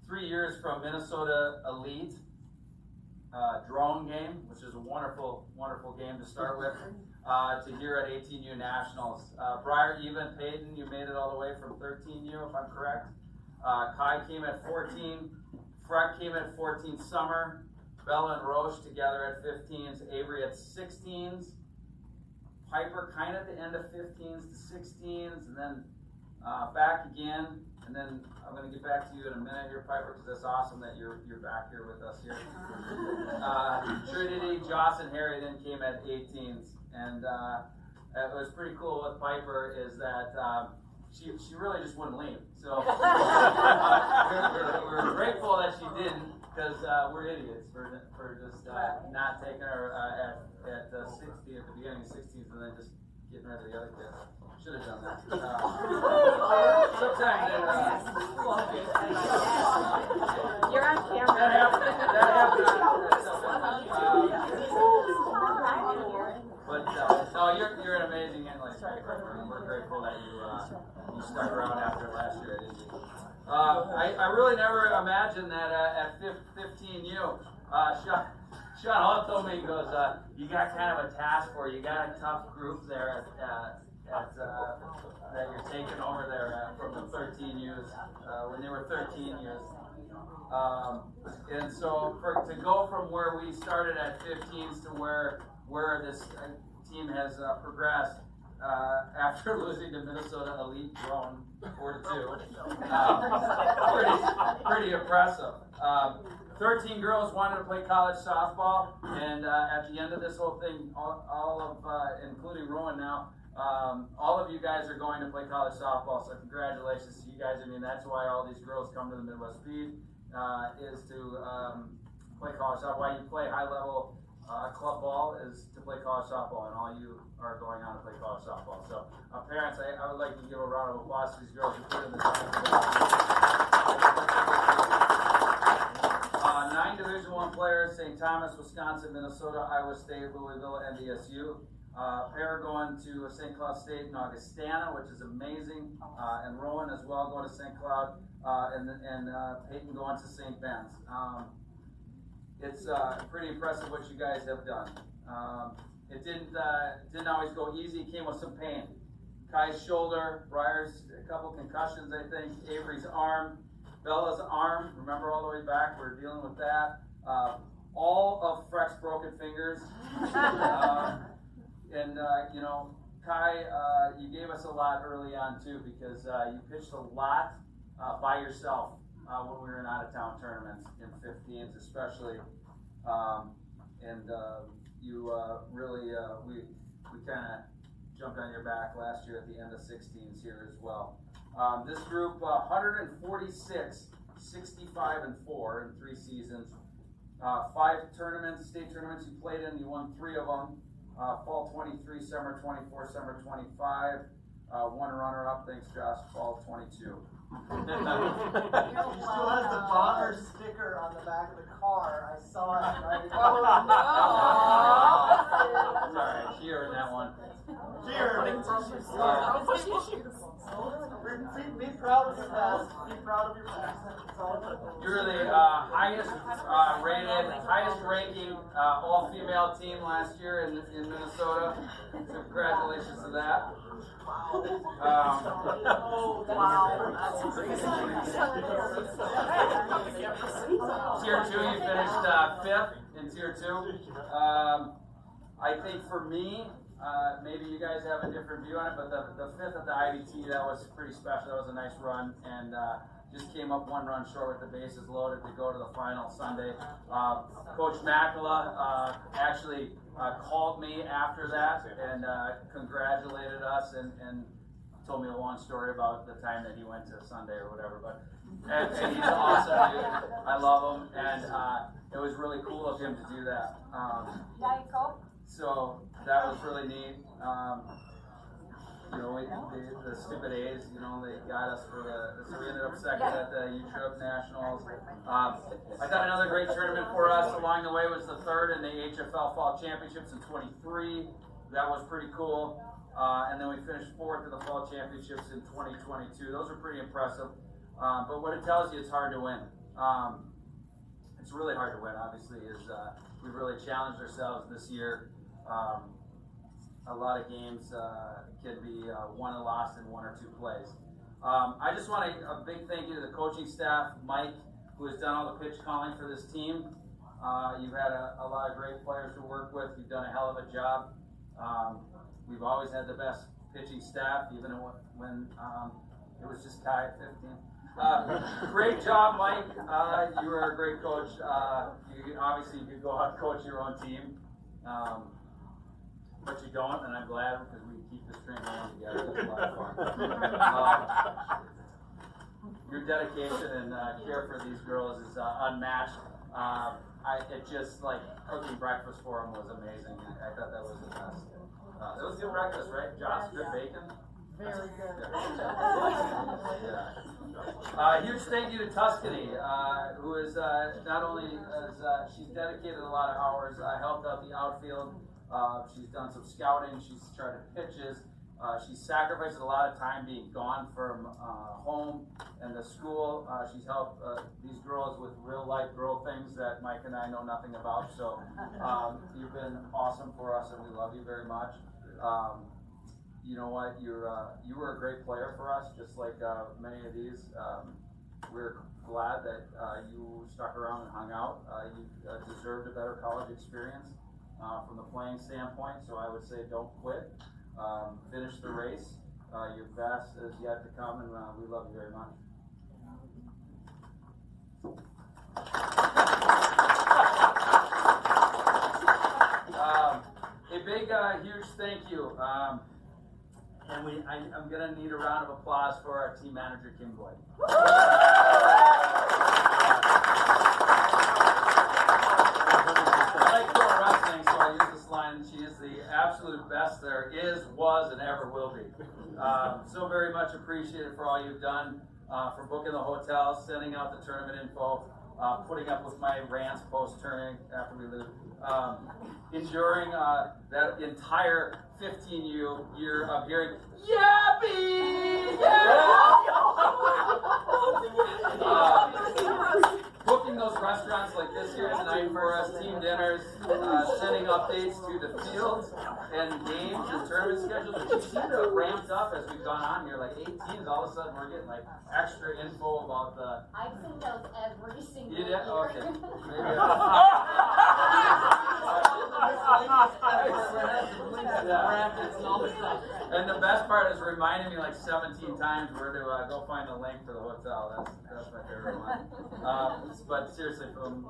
3 years from Minnesota Elite drone game, which is a wonderful, wonderful game to start with, to here at 18U Nationals. Briar, Eva, Peyton, you made it all the way from 13U, if I'm correct. Kai came at 14. Fred came at 14. Summer, Bella and Roche together at 15s. Avery at 16s. Piper kind of at the end of 15s to 16s, and then back again. And then I'm going to get back to you in a minute here, Piper, because it's awesome that you're back here with us here. Trinity, Joss, and Harry then came at 18s. And it was pretty cool with Piper is that she really just wouldn't leave. So we're grateful that she didn't, because we're idiots for just not taking her at 60 at the beginning of 16s and then just getting rid of the other kids. Should have done that. Sometimes you're on camera. That happened. But no, you're an amazing analyst. We're grateful that you stuck around after last year at Indy. I really never imagined that at 15U, Sean Hall told me, he goes, you got kind of a task for you. You got a tough group there that you're taking over there from the 13Us, when they were 13 years. And so to go from where we started at 15s to where this team has progressed after losing to Minnesota Elite Drone 4-2, pretty impressive. 13 girls wanted to play college softball, and at the end of this whole thing, all of, including Rowan now, all of you guys are going to play college softball, so congratulations to you guys. I mean, that's why all these girls come to the Midwest Speed, is to play college softball. Why you play high-level club ball is to play college softball, and all you are going on to play college softball. So, parents, I would like to give a round of applause to these girls who put in the time. 9 Division I players: St. Thomas, Wisconsin, Minnesota, Iowa State, Louisville, NDSU. Pair going to St. Cloud State and Augustana, which is amazing, and Rowan as well going to St. Cloud, and Peyton going to St. Ben's. It's pretty impressive what you guys have done. It didn't always go easy. It came with some pain. Kai's shoulder, Briar's a couple concussions, I think. Avery's arm, Bella's arm. Remember all the way back, we're dealing with that. All of Freck's broken fingers. And you know, Kai, you gave us a lot early on too, because you pitched a lot by yourself when we were in out-of-town tournaments in 15s, especially. You really, we kind of jumped on your back last year at the end of 16s here as well. This group, 146, 65-4 in 3 seasons. 5 tournaments, state tournaments you played in, you won 3 of them. Fall 23, summer 24, summer 25. 1 runner-up, thanks Josh, fall 22. He still has the bomber sticker on the back of the car. I saw it. Right? It's alright, she earned that one. Be proud of your past. Be proud of your past. You're the highest ranking all-female team last year in Minnesota. So congratulations to that. Tier 2, you finished 5th in Tier 2. I think for me, maybe you guys have a different view on it, but the 5th at the IBT, that was pretty special. That was a nice run, and just came up 1 run short with the bases loaded to go to the final Sunday. Coach Makala actually called me after that and congratulated us and told me a long story about the time that he went to Sunday or whatever. But and he's awesome, dude. I love him, and it was really cool of him to do that. So that was really neat. You know, the stupid A's, you know, they got us for so we ended up 2nd at the U-Trip Nationals. I thought another great tournament for us along the way was the 3rd in the HFL Fall Championships in 23. That was pretty cool. And then we finished 4th in the Fall Championships in 2022. Those are pretty impressive. But what it tells you, it's hard to win. It's really hard to win, obviously, we've really challenged ourselves this year. A lot of games can be won and lost in 1 or 2 plays. I just want a big thank you to the coaching staff, Mike, who has done all the pitch calling for this team. You've had a lot of great players to work with. You've done a hell of a job. We've always had the best pitching staff, even when it was just Ty at 15. Great job, Mike. You were a great coach. Obviously, you could go out and coach your own team. But you don't, and I'm glad because we keep this train rolling together. It's a lot of fun. Your dedication and care for these girls is unmatched. It just like cooking breakfast for them was amazing. I thought that was the best. It was good breakfast, right, Josh? Good bacon. Very good. Yeah. Huge thank you to Tuscany, who is not only she's dedicated a lot of hours, helped out the outfield. She's done some scouting. She's charted pitches. She's sacrificed a lot of time being gone from home and the school. She's helped these girls with real life girl things that Mike and I know nothing about. So you've been awesome for us, and we love you very much. You know what? You were a great player for us, just like many of these. We're glad that you stuck around and hung out. You deserved a better college experience from the playing standpoint. So I would say don't quit. Finish the race. Your best is yet to come, and we love you very much. A big, huge thank you. And I'm going to need a round of applause for our team manager, Kim Boyd. I like pro wrestling, so I use this line. She is the absolute best there is, was, and ever will be. So very much appreciated for all you've done, for booking the hotel, sending out the tournament info, putting up with my rants post-tournament after we lose, enduring that entire 15-year of hearing, Yappy! Booking those restaurants like this here tonight for us, team dinners, sending updates to the fields and games and tournament schedules, which you seem to have ramped up as we've gone on here. Like 8 teams, all of a sudden we're getting like extra info about the. I send those every single You did? year. Okay. Maybe And the best part is reminding me like 17 times where to go find the link to the hotel. That's my favorite one. But seriously, from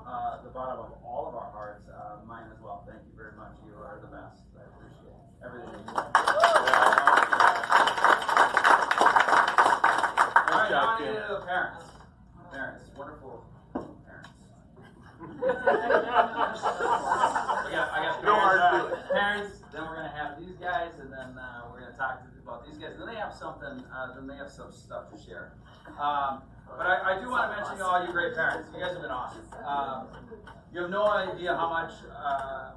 the bottom of all of our hearts, mine as well, thank you very much. You are the best. I appreciate everything you do. All right, now I need to the parents. Parents, wonderful parents. I got parents, then we're gonna have these guys, and then we're gonna talk about these guys. Then they have something. Then they have some stuff to share. But I do want to mention all you great parents. You guys have been awesome. You have no idea how much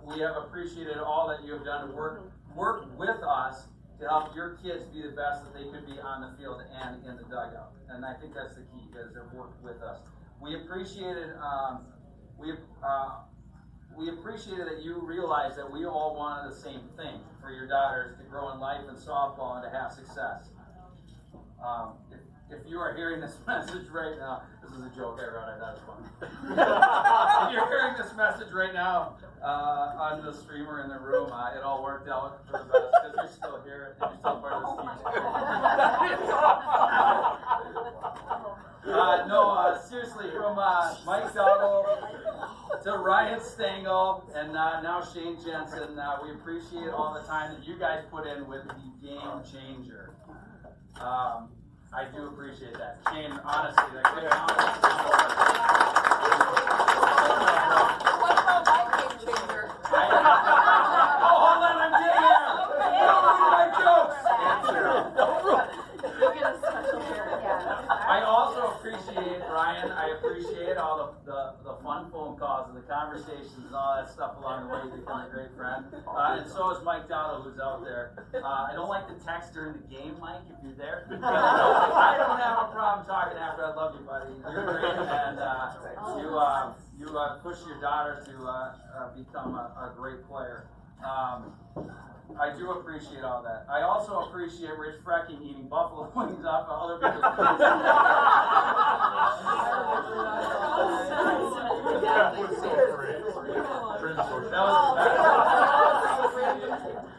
we have appreciated all that you have done to work with us to help your kids be the best that they could be on the field and in the dugout. And I think that's the key. You guys have worked with us. We appreciated. We appreciated that you realized that we all wanted the same thing for your daughters to grow in life and softball and to have success. If you are hearing this message right now, this is a joke I wrote, I thought it was funny. If you're hearing this message right now on the streamer in the room, it all worked out for the best because you're still here and you're still part of this team. Seriously, from Mike Dowdle to Ryan Stengel and now Shane Jensen, we appreciate all the time that you guys put in with the Game Changer. I do appreciate that. Shane, honestly, that great What's wrong with my Game Changer? hold on, I'm getting there. Don't ruin my jokes. You get a special parent. I also appreciate, Ryan, I appreciate all the fun phone calls and the conversations conversations and all that stuff along the way. You become a great friend. And so is Mike Dowdle, who's out there. I don't like to text during the game, Mike, if you're there. I don't have a problem talking after. I love you, buddy. You're great, and you push your daughter to become a great player. I do appreciate all that. I also appreciate Rich Frecking eating buffalo wings off of other people's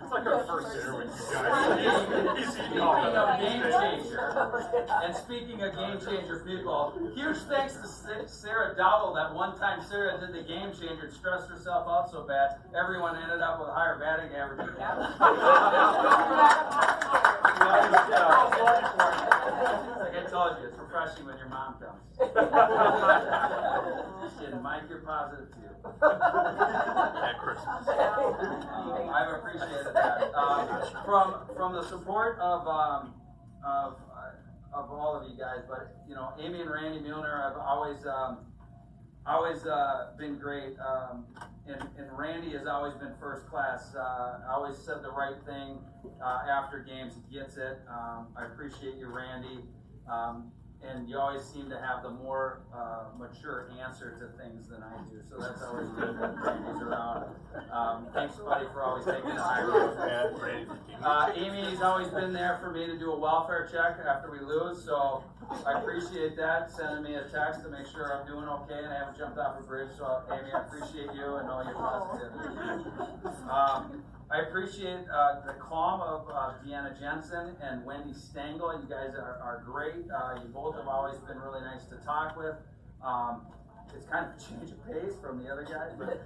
It's like our first dinner with you guys. Speaking of game changer, and speaking of game changer people, huge thanks to Sarah Dowell. That one time Sarah did the game changer and stressed herself out so bad, everyone ended up with a higher batting average than that. Like I told you, it's refreshing when your mom comes. Just kidding, Mike, you're positive too. At Christmas. I've appreciated that. From the support of all of you guys, but you know, Amy and Randy Mueller have always been great, and Randy has always been first class. Always said the right thing after games. He gets it. I appreciate you, Randy. And you always seem to have the more mature answer to things than I do, so that's always good when Randy's around. Thanks, buddy, for always taking the time. Amy's always been there for me to do a welfare check after we lose, so I appreciate that, sending me a text to make sure I'm doing okay and I haven't jumped off a bridge. So, Amy, I appreciate you and all your positivity. I appreciate the calm of Deanna Jensen and Wendy Stengel. You guys are great. You both have always been really nice to talk with. It's kind of a change of pace from the other guys, but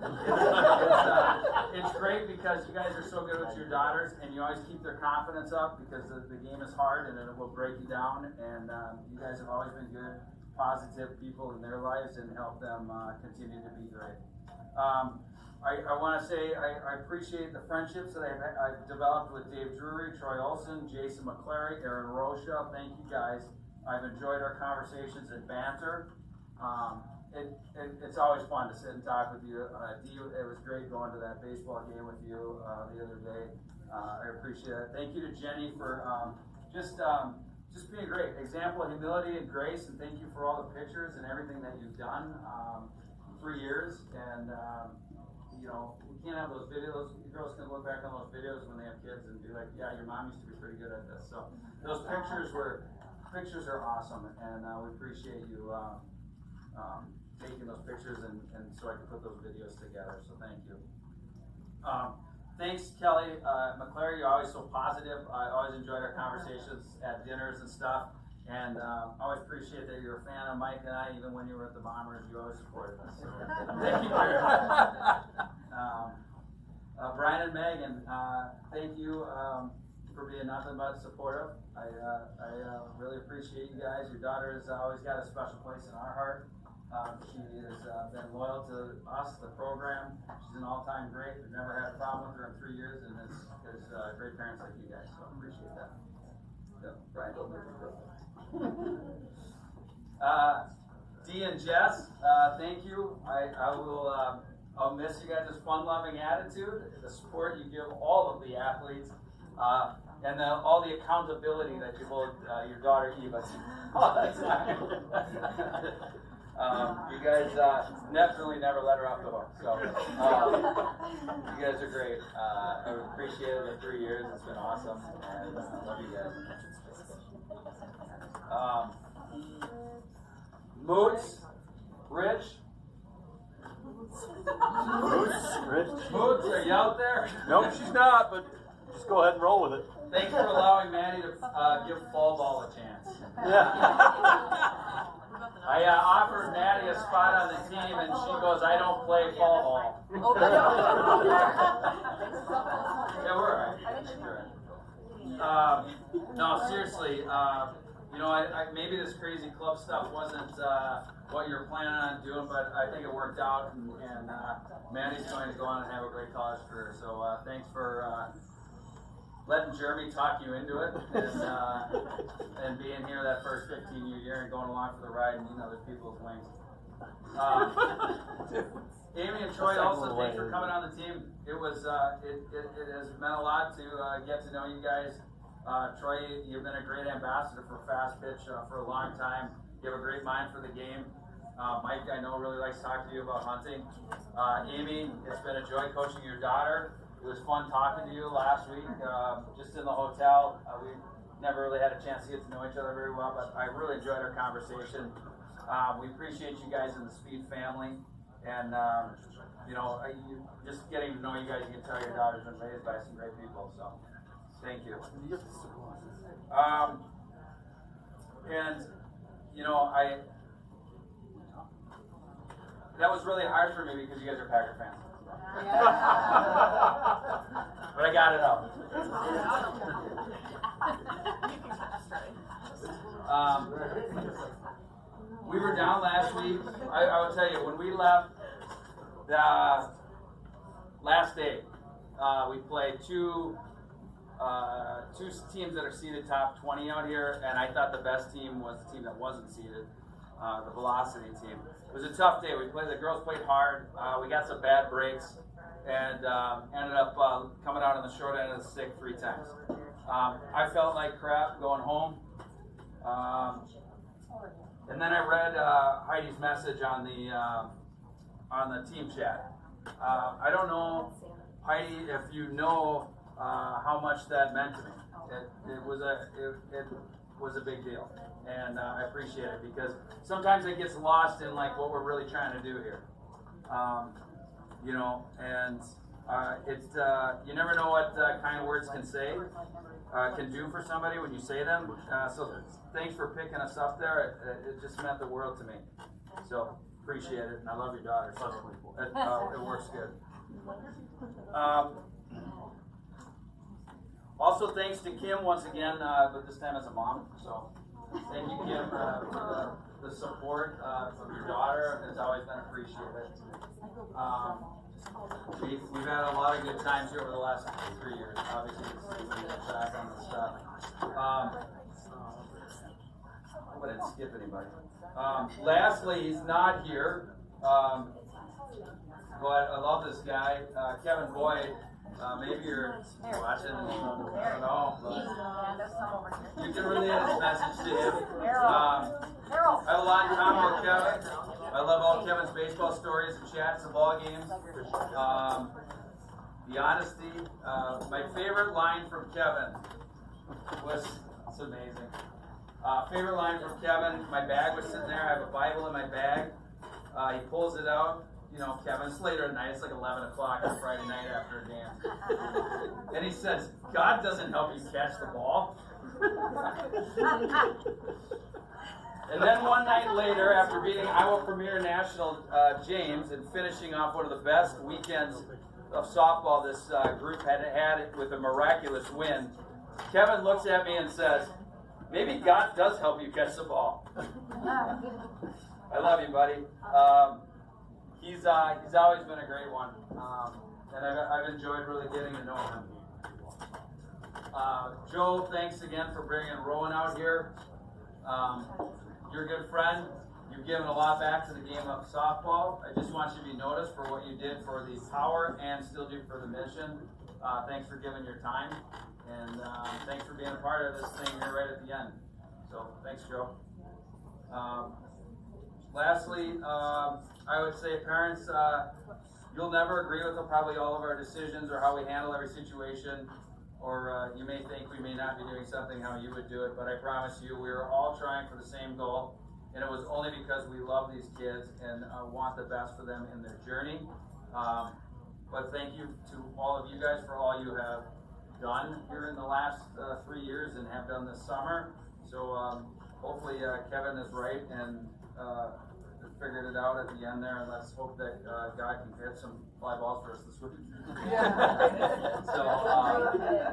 it's great because you guys are so good with your daughters, and you always keep their confidence up because the game is hard and it will break you down. And you guys have always been good, positive people in their lives and help them continue to be great. I want to say I appreciate the friendships that I've developed with Dave Drury, Troy Olson, Jason McClary, Aaron Rocha. Thank you guys. I've enjoyed our conversations and banter. It's always fun to sit and talk with you. It was great going to that baseball game with you the other day. I appreciate it. Thank you to Jenny for just being a great example of humility and grace, and thank you for all the pictures and everything that you've done. 3 years, and you know, we can't have those videos. You girls can look back on those videos when they have kids and be like, yeah, your mom used to be pretty good at this. So those pictures are awesome, and we appreciate you taking those pictures and so I can put those videos together. So thank you. Thanks, Kelly McClary. You're always so positive. I always enjoy our conversations at dinners and stuff. And I always appreciate that you're a fan of Mike and I, even when you were at the Bombers, you always supported us. So thank you very much. Brian and Megan, thank you for being nothing but supportive. I really appreciate you guys. Your daughter has always got a special place in our heart. She has been loyal to us, the program. She's an all-time great. We've never had a problem with her in 3 years, and it's great parents like you guys, so I appreciate that. Yeah, Brian. Dee and Jess, thank you. I'll miss you guys' fun-loving attitude, the support you give all of the athletes, and all the accountability that you hold your daughter Eva all the time. You guys definitely never let her off the hook. So you guys are great. I appreciate it in 3 years. It's been awesome, and love you guys. Moots, Rich. Moots, are you out there? Nope, she's not, but just go ahead and roll with it. Thanks for allowing Manny to give fall ball a chance. Yeah. I offered Maddie a spot on the team, and she goes, I don't play fall ball. Yeah, we're all right. No, seriously, you know, maybe this crazy club stuff wasn't what you were planning on doing, but I think it worked out, and Maddie's going to go on and have a great college career. So thanks for letting Jeremy talk you into it, and being here that first 15-year year and going along for the ride and eating other people's wings. Amy and Troy, also thanks for coming on the team. It was it has meant a lot to get to know you guys. Troy, you've been a great ambassador for Fast Pitch for a long time. You have a great mind for the game. Mike, I know, really likes to talk to you about hunting. Amy, it's been a joy coaching your daughter. It was fun talking to you last week, just in the hotel. We never really had a chance to get to know each other very well, but I really enjoyed our conversation. We appreciate you guys in the Speed family, and you know, just getting to know you guys, you can tell your daughter's been raised by some great people. So, thank you. And you know, that was really hard for me because you guys are Packer fans. But I got it out. We were down last week. I will tell you, when we left the last day, we played two teams that are seeded top 20 out here, and I thought the best team was the team that wasn't seeded, the Velocity team. It was a tough day. The girls played hard. We got some bad breaks, and ended up coming out on the short end of the stick 3 times. I felt like crap going home. And then I read Heidi's message on the team chat. I don't know, Heidi, if you know how much that meant to me. It was a big deal, and I appreciate it because sometimes it gets lost in like what we're really trying to do here. You know, and you never know what kind words can do for somebody when you say them. So thanks for picking us up there. It just meant the world to me. So appreciate it, and I love your daughter. So it works good. Also, thanks to Kim once again, but this time as a mom. So thank you, Kim, for the support of your daughter. It's always been appreciated. We've had a lot of good times here over the last 3 years. Obviously, we look back on the stuff. I didn't skip anybody. Lastly, he's not here, but I love this guy, Kevin Boyd. Maybe you're watching, I don't know, but you can relay his message to him. I have a lot in common with Kevin. I love all Kevin's baseball stories and chats and ball games. The honesty. My favorite line from Kevin was, it's amazing. Favorite line from Kevin, my bag was sitting there, I have a Bible in my bag. He pulls it out. You know, Kevin, it's later at night, it's like 11 o'clock on Friday night after a game. And he says, God doesn't help you catch the ball. And then one night later, after beating Iowa Premier National James and finishing off one of the best weekends of softball this group had with a miraculous win, Kevin looks at me and says, maybe God does help you catch the ball. I love you, buddy. He's always been a great one, and I've enjoyed really getting to know him. Joe, thanks again for bringing Rowan out here. You're a good friend. You've given a lot back to the game of softball. I just want you to be noticed for what you did for the Power and still do for the mission. Thanks for giving your time, and thanks for being a part of this thing here right at the end. So thanks, Joe. Lastly, I would say parents, you'll never agree with probably all of our decisions or how we handle every situation, or you may think we may not be doing something how you would do it, but I promise you we are all trying for the same goal, and it was only because we love these kids and want the best for them in their journey. But thank you to all of you guys for all you have done here in the last 3 years and have done this summer. So hopefully Kevin is right and figured it out at the end there, and let's hope that God can hit some fly balls for us this week. So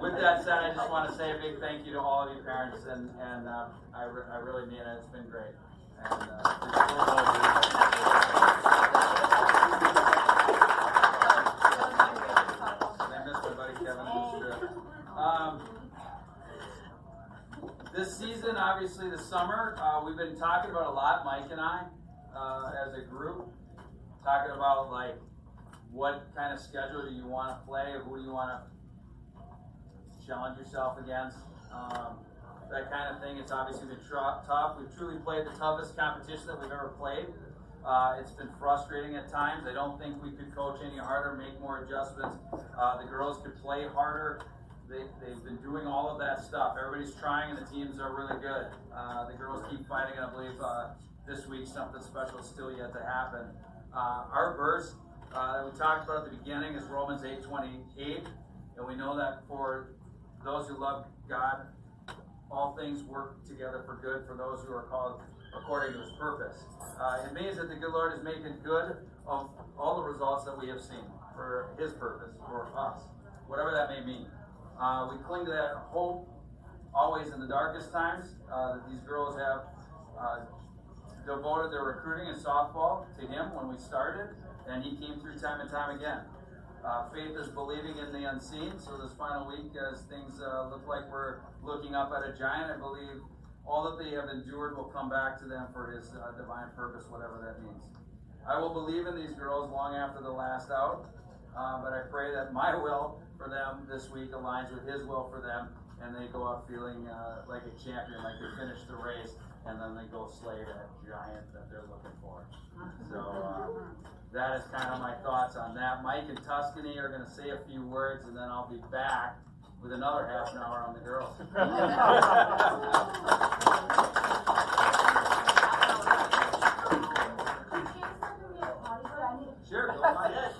with that said, I just want to say a big thank you to all of you parents, and I really mean it. It's been great. And, I miss my buddy Kevin. This season, obviously the summer, we've been talking about a lot, Mike and I, as a group, talking about like what kind of schedule do you want to play, or who do you want to challenge yourself against, that kind of thing. It's obviously been tough. We've truly played the toughest competition that we've ever played. It's been frustrating at times. I don't think we could coach any harder, make more adjustments. The girls could play harder. They've been doing all of that stuff. Everybody's trying, and the teams are really good. The girls keep fighting, and I believe this week something special is still yet to happen. Our verse that we talked about at the beginning is Romans 8:28, and we know that for those who love God, all things work together for good for those who are called according to His purpose. It means that the good Lord is making good of all the results that we have seen for His purpose, for us, whatever that may mean. We cling to that hope always in the darkest times, that these girls have devoted their recruiting in softball to Him when we started, and He came through time and time again. Faith is believing in the unseen, so this final week, as things look like we're looking up at a giant, I believe all that they have endured will come back to them for His divine purpose, whatever that means. I will believe in these girls long after the last out, but I pray that my will for them this week aligns with His will for them, and they go out feeling like a champion, like they finished the race, and then they go slay that giant that they're looking for. So that is kind of my thoughts on that. Mike and Tuscany are going to say a few words, and then I'll be back with another half an hour on the girls. Sure, go ahead.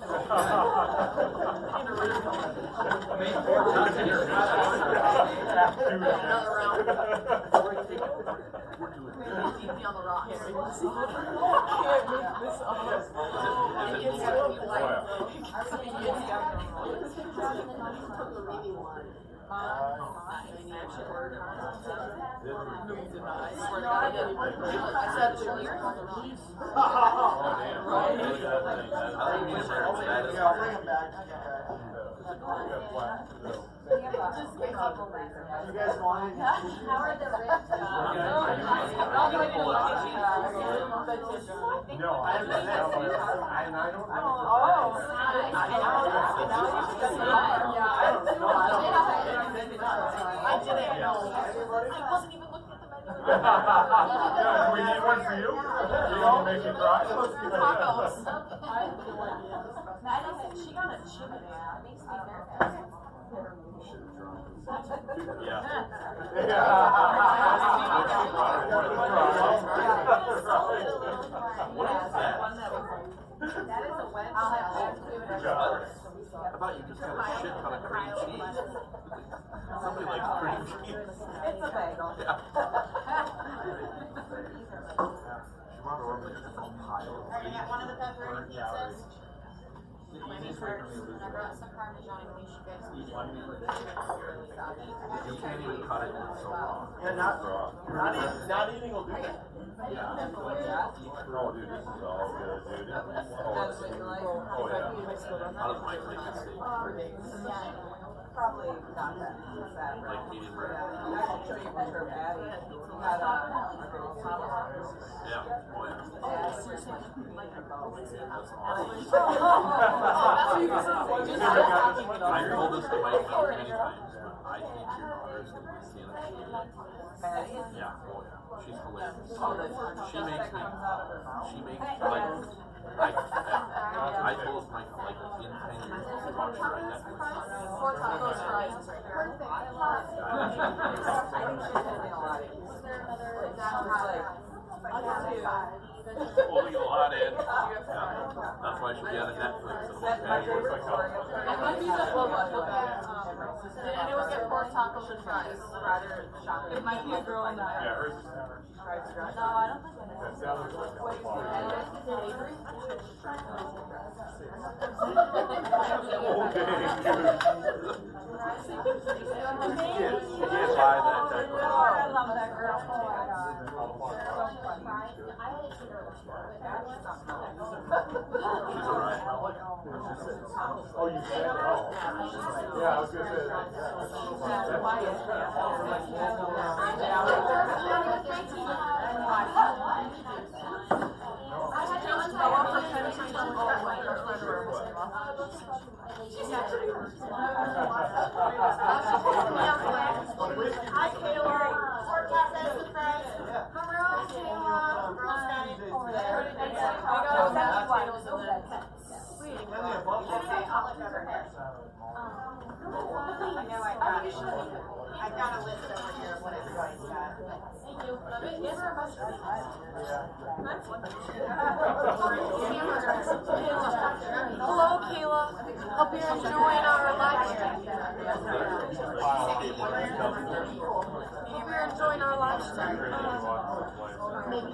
Another round. Keep me on the rocks. Can't make this up. It's gotta be white. You guys want it? How are the ribs? No, I don't know. I didn't know. I wasn't even looking at the menu. Do we need one for you? You want to make you cry? Tacos. I don't think she got a chili. It makes me nervous. Yeah. What is that? That is a Wednesday. Good job. I thought you just had a shit ton of cream cheese. Somebody likes cream cheese. It's a bagel. Yeah. She brought over a pile of Are you at one of the pepperoni burnt pizzas? calories. Let me first. I brought some Parmesan in case you guys need it. You can't even cut it, it's so long. Yeah, not eating will do it. Oh, dude, this is all good, dude. That's what you like? Oh, yeah. How does Mike like his steak? Probably not that bad. Like medium rare? I can show you a picture of Addie. Had Yeah. Oh, yeah. That's That's awesome. awesome. I told this to Mike many times, but I think your daughter's going to be stand-up comedian. Yeah, oh yeah. She's hilarious. She makes me, like, I told Mike, like, in 10 years, to watch her on Netflix. Four tacos, fries, is right there. Perfect. Was there another? Holding a lot in. Yeah. That's why she'll be on Netflix. That my favorite story. I might be the one that did anyone get pork tacos and fries? Rather shocking. It might be a girl in that. Yeah, hers is never. No, I don't think I know. That sounds like a bar. You can't buy that type of. I love that girl. Oh my god. She's alright. Oh, you said? Oh. Yeah, I was gonna say that. Hi, Kayla. Forecast as the friends. Hello, Kayla. Girl Scout over there. Okay, I'll look over here. I know I got it. I've got a list over here of what everybody's got. Thank you. Hello, Kayla. Hope you're enjoying our live stream. Hope you're enjoying our live stream.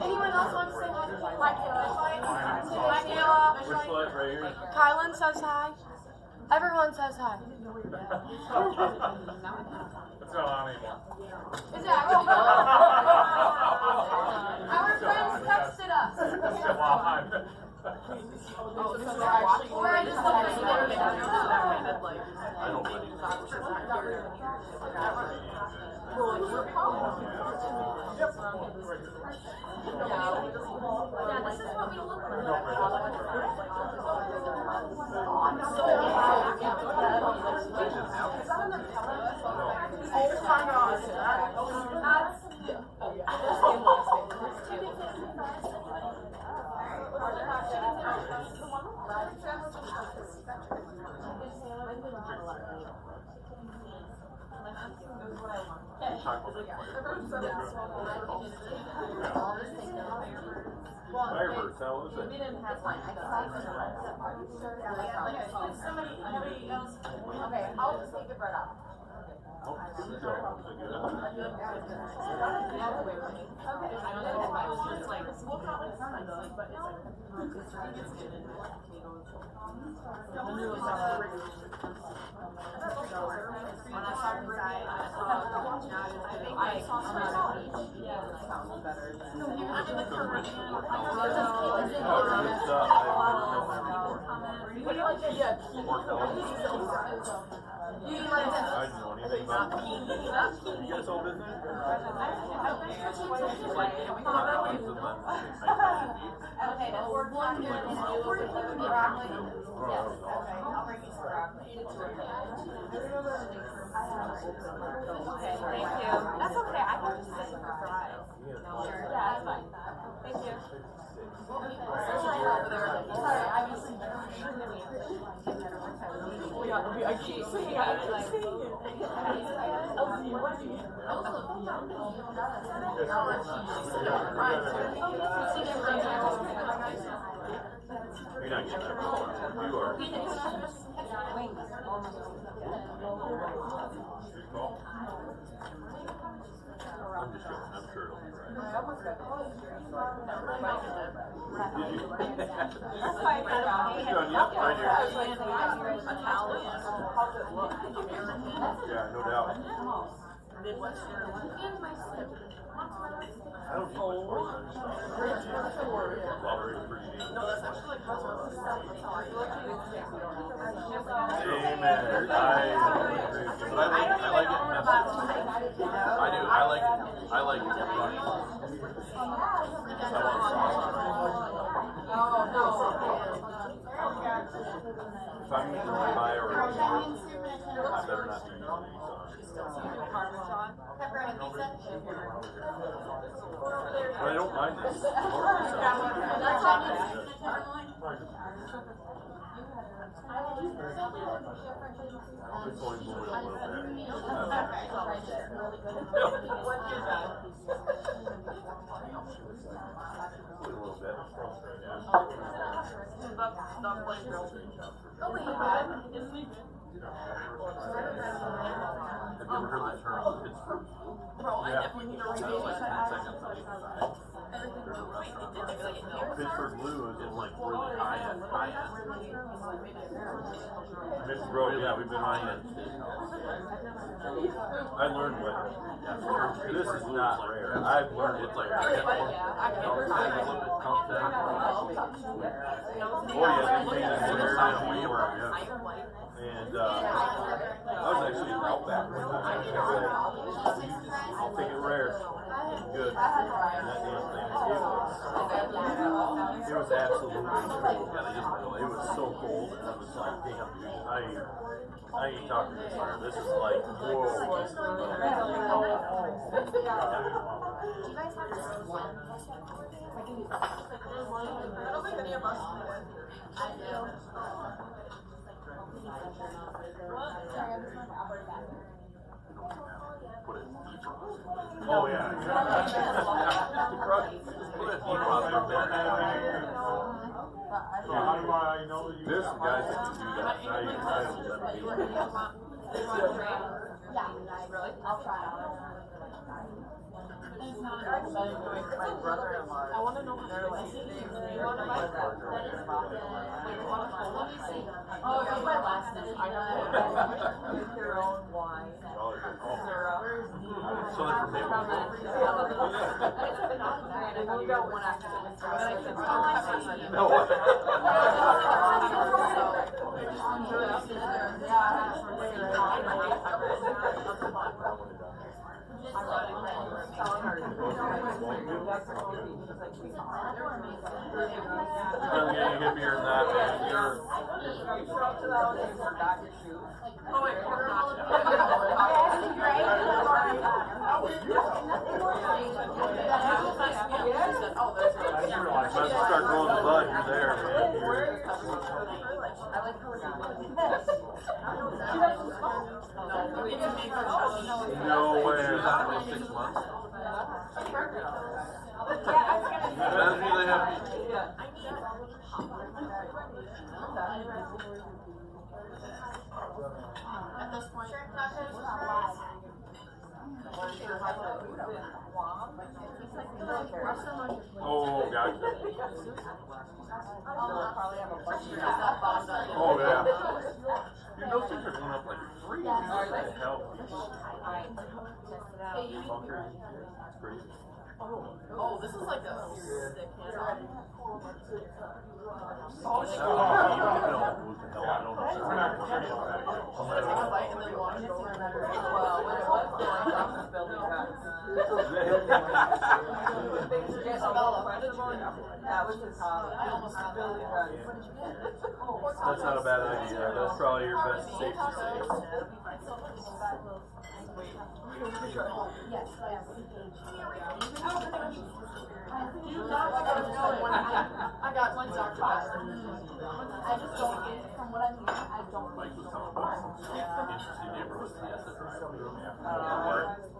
Anyone else want to say hi to Kayla? Hi, Kayla. Hi, Kayla. Which light right here? Kylan says hi. Everyone says hi. It's not on anymore. Is it actually? Our friends texted us. It's still on. Or I just looked at the internet. I don't believe Yeah, this is what we look like. Oh my gosh. Firebirds, how was it? Somebody else. Okay, I'll just take the bread out. Oh, good job. Was it good? I didn't know anything about it. You guys all been there? Okay, we're one here. Okay, thank you. That's okay. I can just sit for fries. Yeah, that's fine. Thank you. I keep saying You're not getting that far. You are. Good call. I'm just joking. I'm sure it'll be right. Did you? Yep, right here. Yeah, no doubt. I don't eat much pork. Strawberry is pretty neat. Amen. I agree. But I like it messy. I do. I like it runny. I want sauce. If I'm eating rye or pork, I better not be using any sauce. Pepperoni pizza. But I don't mind this. It's only boiled a little bit. A little bit. Have you ever heard the term Pittsburgh Blue? Yeah. So like 10 seconds on either side. There's a restaurant. Pittsburgh Blue is It's like really high end. Mixed Road, yeah, we've been on it. I learned what. This is not rare. I've learned It's it. like oh yeah, They came in there and we were, yeah. And I was actually in Outback one time. I'll take it rare. Good. And that damn thing, it was was absolutely cold. Yeah, they just really, it was so cold, and I was like, damn, dude, I ain't talking this fire. This is like, whoa. Do you guys have this one? I can use that. I don't think any of us would. I do. Put it in defrost. Oh, yeah. Put it in defrost. How do I know that you? There's some guys that can do that. Now you guys will never be able to do that. Yeah, really? I'll try it. My brother-in-law. I want to know how to do it. You want to buy that? Let me see. Oh, it's my last name. I know. Make your own wine. Oh, Syrup. so they're from Maple Grove. And then you got one after the No way. I'm getting hippier than that, man. You're. Oh, wait, quarter Once you start growing the bud, you're there, man. No way. She was out about 6 months. That's really happy. At this point, Oh, gotcha. Oh, yeah. Dude, those things are going up like 3 years. What the hell? Bunker. It's crazy. Oh, this is like a sick hand. Oh, shit. I don't know. Should I take a bite and then walk it over? Well, when it was That was his hobby. I almost had that. That's not a bad idea. That's probably your best safety save. yes, yes. I got one doctor. I just don't, from what I'm hearing, I don't Mike think was talking about some interesting neighborhoods he has to drive through.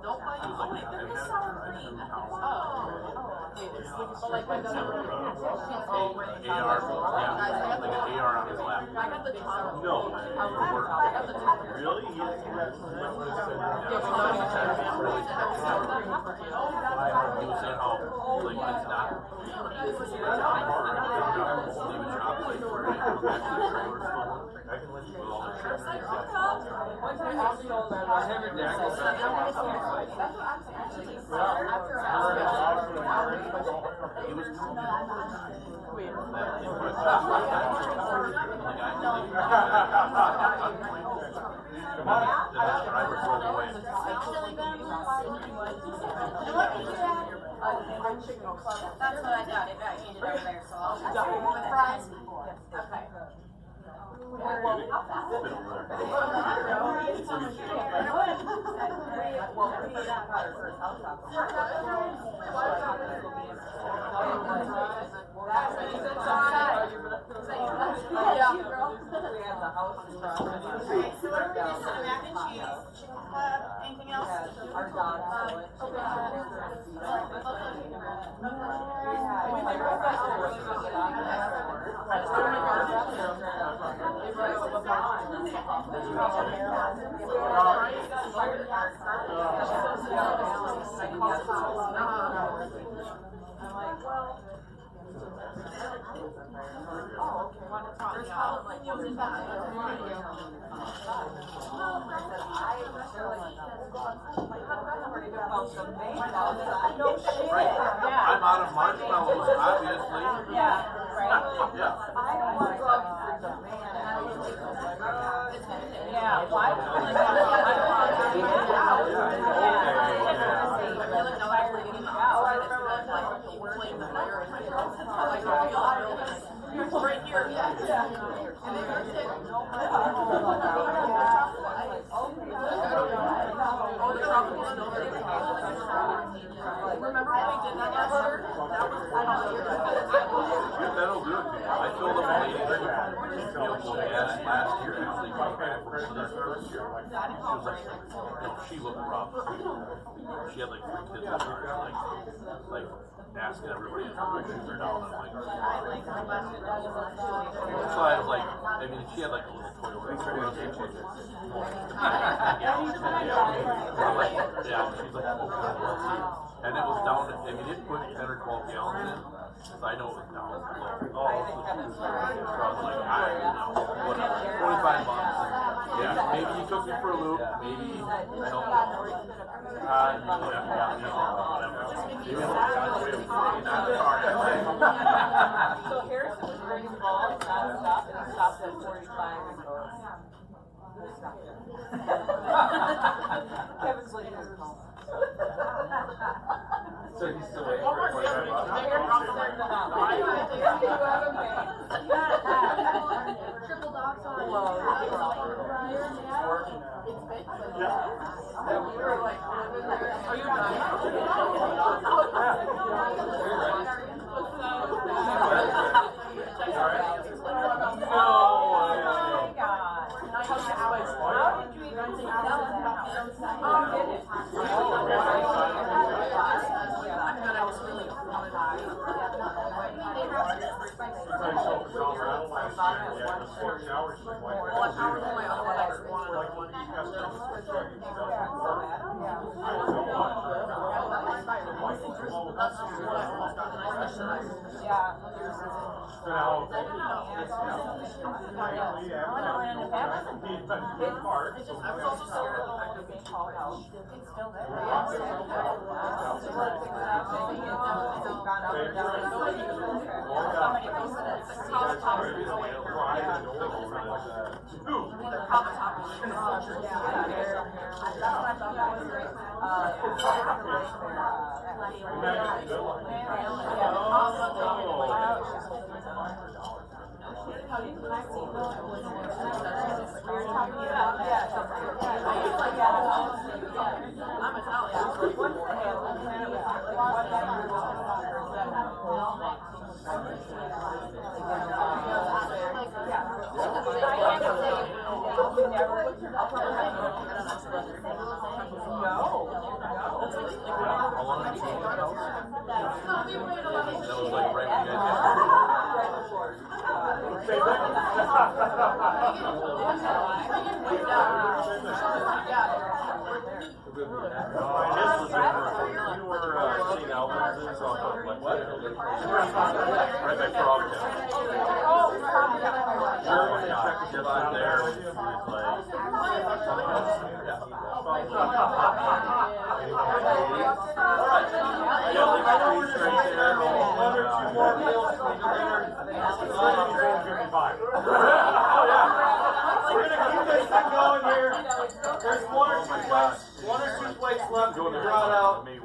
Don't bite. He was like, I've had to drive through houses. But like my daughter. AR, yeah, like an AR on his lap. I got the top. No, I got the top. really? He has he was saying how, like, it's not, leave a job like where you come back to the trailer still, with all the trips and he was telling me that in the driver drove away. That's what I got. It got handed over there, so I'll just with fries. Okay. So what are we missing? Mac and cheese, chicken club, anything else? Our dog. Remember when we did that last year? That was, I don't know. That'll do it. I filled up a lady last year, actually, came back from this first year. She was like, she looked rough. She had like 3 kids in her, like asking everybody if her shoes are down. I'm like, so I was like, I mean, she had like a little Toyota. Yeah, she's like, oh, and it was down to, I mean, it put 10 or 12 gallons in. So I know it was down. So I was like, I don't know, whatever, 25 bucks. Yeah, maybe you took me for a loop. Maybe I don't know. So Harrison was bringing balls nonstop and stopped at 45 and goes, "We'll stop there." Kevin's looking at his phone. So he's still waiting for it. Triple dogs on. We were like, are you How did you even see I was also scared of the fact of being called out. It's still there. I'm That was like right when you guys you were St. Albans off of like what? Right by Frogtown. Sure, when they checked the out there, it was We're gonna keep this thing going here. There's one or two plates left to be brought out. But you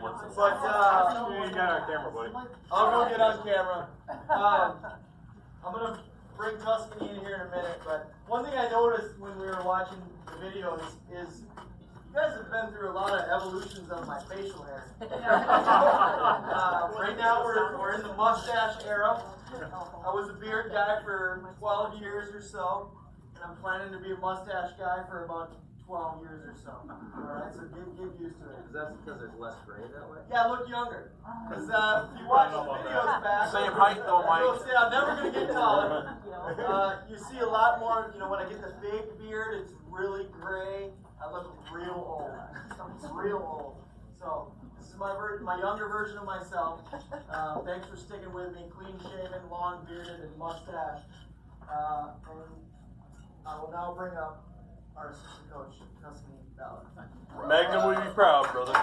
got on camera, buddy. I'll go get on camera. I'm gonna bring Tuscany in here in a minute, but one thing I noticed when we were watching the videos is you guys have been through a lot of evolutions of my facial hair. Right now we're in the mustache era. I was a beard guy for 12 years or so, and I'm planning to be a mustache guy for about 12 years or so. Alright, so get used to it. Is that because there's less gray that way? Yeah, I look younger. Because if you watch the videos back, same height though, Mike. you'll see I'm never going to get taller. You see a lot more, when I get the big beard, it's really gray. I look real old. It's real old. So, this is my younger version of myself. Thanks for sticking with me. Clean shaven, long bearded, and mustache. And I will now bring up our assistant coach, Tuscany Ballard. Magnum would be proud, brother. Okay,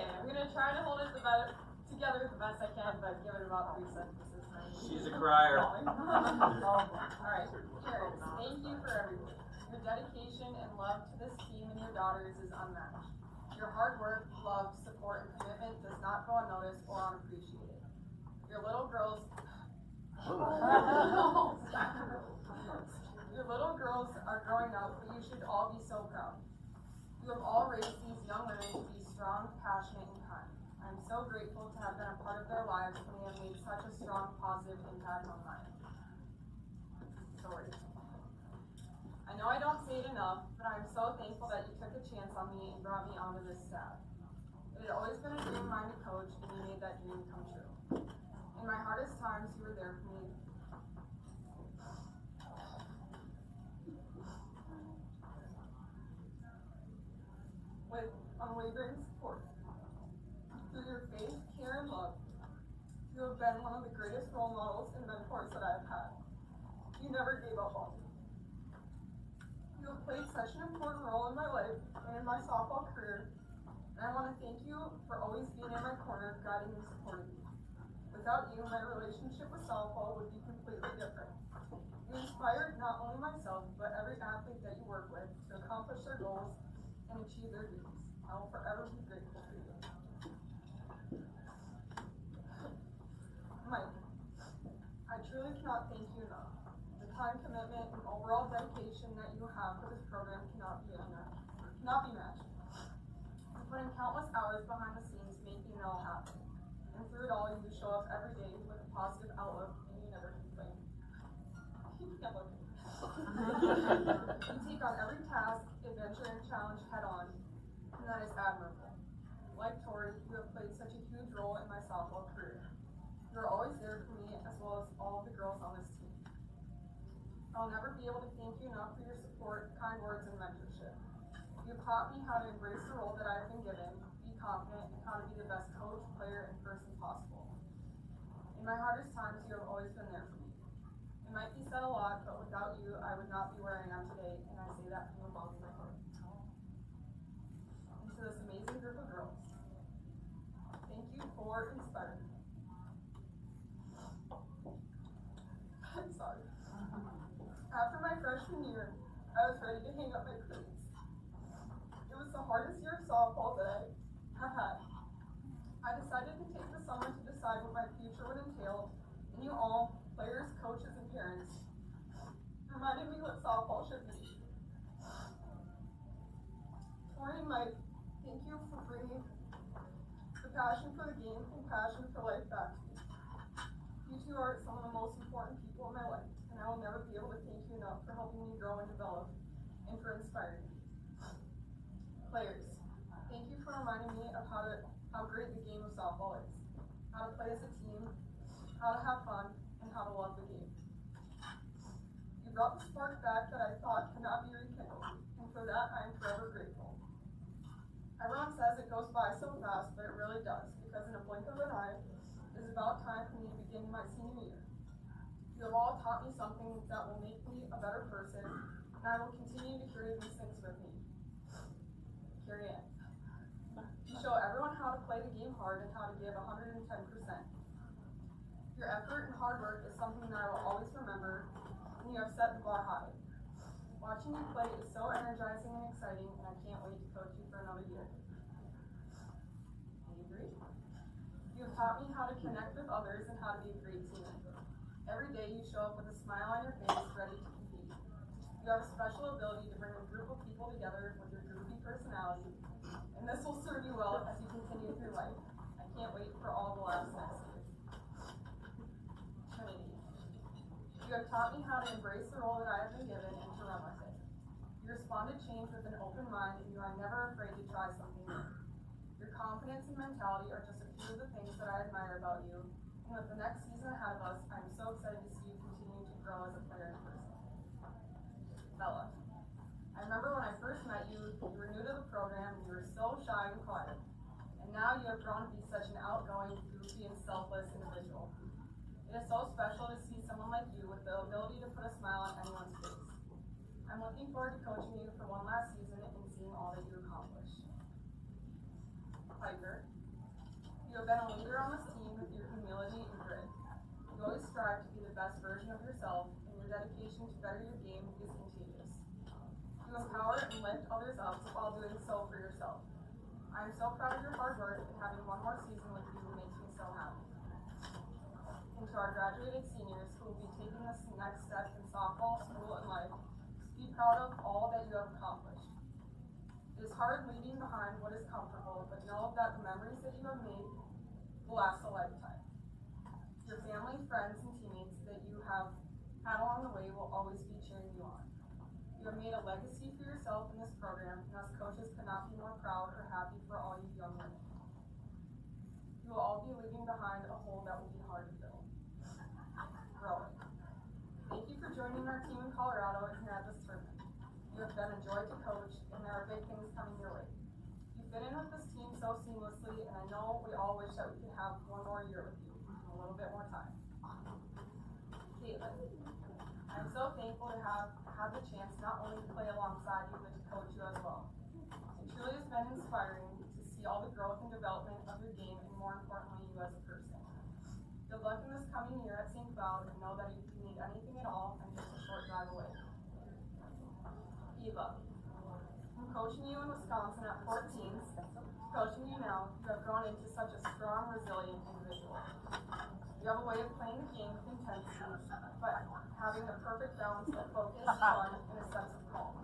I'm gonna try to hold it together the best I can, but give it about 3 sentences. She's a crier. Alright, Sharon, thank you for everything. Your dedication and love to this team and your daughters is unmatched. Your hard work, love, support, and commitment does not go unnoticed or unappreciated. Your little girls such a strong positive impact on mine. Story. I know I don't say it enough, but I'm so thankful that you took a chance on me and brought me onto this staff. It had always been a dream of mine to coach, and you made that dream come true. In my hardest times, you were there for me. With unwavering support. Through your faith, care, and love, you have been one of the greatest role models and mentors that I have had. You never gave up on me. You have played such an important role in my life and in my softball career, and I want to thank you for always being in my corner, guiding and supporting me. Without you, my relationship with softball would be completely different. You inspired not only myself, but every athlete that you work with to accomplish their goals and achieve their dreams. I will forever be grateful for you. Mike, I truly cannot thank you enough. The time commitment and overall dedication that you have for this program cannot be matched. You put in countless hours behind the scenes making it all happen. And through it all, you show up every day with a positive outlook and you never complain. You take on every task, adventure, and challenge head on, and that is admirable. Like Tori, you have played such a huge role in my softball career. You are always there for me as well as all of the girls on this team. I'll never be able to thank you enough for your support, kind words, and mentorship. You've taught me how to embrace the role that I have been given, be confident, and how to be the best coach, player, and person possible. In my hardest times, you have always been there for me. It might be said a lot, but without you, I would not be where I am today, and I say that from the bottom of my heart. And to this amazing group of girls, thank you for inspiring me. I'm sorry. After my freshman year, I was ready to hang up my cleats. It was the hardest year of softball that I have had. I decided to take the summer to decide what my future would entail, and you all, players, coaches, and parents, reminded me what softball should be. Tori and Mike, thank you for bringing the passion for the game and passion for life back to me. You two are some of the most important people in my life, and I will never be able to thank you enough for helping me grow and develop, and for inspiring me. Players, thank you for reminding me of how great the game of softball is, how to play as a team, how to have fun, and how to love the game. You brought the spark back that I thought could not be rekindled, and for that I am forever grateful. Everyone says it goes by so fast, but it really does, because in a blink of an eye, it is about time for me to begin my senior year. You have all taught me something that will make me a better person, and I will continue to carry these things with me. Carry it. You show everyone how to play the game hard and how to give 110%. Your effort and hard work is something that I will always remember, and you have set the bar high. Watching you play is so energizing and exciting, and I can't wait to coach you for another year. Avery, you have taught me how to connect with others and how to be a great teammate. Every day you show up with a smile on your face, ready to compete. You have a special ability to bring a group of people together with your groovy personality, and this will serve you well as you continue through life. I can't wait for all the laughs next year. Trinity, you have taught me how to embrace the role that I have been given and to run with it. You respond to change with an open mind, and you are never afraid to try something new. Your confidence and mentality are just a few of the things that I admire about you, and with the next season ahead of us, I am so excited to see you continue to grow as a player and person. Bella, I remember when I first met you, you were new to the program, and you were so shy and quiet. And now you have grown to be such an outgoing, goofy, and selfless individual. It is so special to see someone like you with the ability to put a smile on anyone's face. I'm looking forward to coaching you for one last season and seeing all that you accomplish. Piper, you have been a leader on this team with your humility and grit. You always strive to be the best version of yourself, and your dedication to better your game is contagious. You empower and lift others up while doing so for yourself. I am so proud of your hard work, and having one more season with you makes me so happy. And to our graduated seniors who will be taking this next step in softball, school, and life, be proud of all that you have accomplished. It is hard leaving behind what is comfortable, but know that the memories that you have made will last a lifetime. Your had along the way will always be cheering you on. You have made a legacy for yourself in this program, and us coaches could not be more proud or happy for all you young women. You will all be leaving behind a hole that will be hard to fill. Rowing. Thank you for joining our team in Colorado and here at this tournament. You have been a joy to coach, and there are big things coming your way. You fit in with this team so seamlessly, and I know we all wish that we could have one more year with you, and a little bit more time. Caitlin, I'm so thankful to have had the chance not only to play alongside you, but to coach you as well. It truly has been inspiring to see all the growth and development of your game, and more importantly, you as a person. Good luck in this coming year at St. Cloud, and know that if you need anything at all, I'm just a short drive away. Eva, from coaching you in Wisconsin at 14s, coaching you now, you have grown into such a strong, resilient individual. You have a way of playing the game with intensity, but having the perfect balance of focus, fun, and a sense of calm.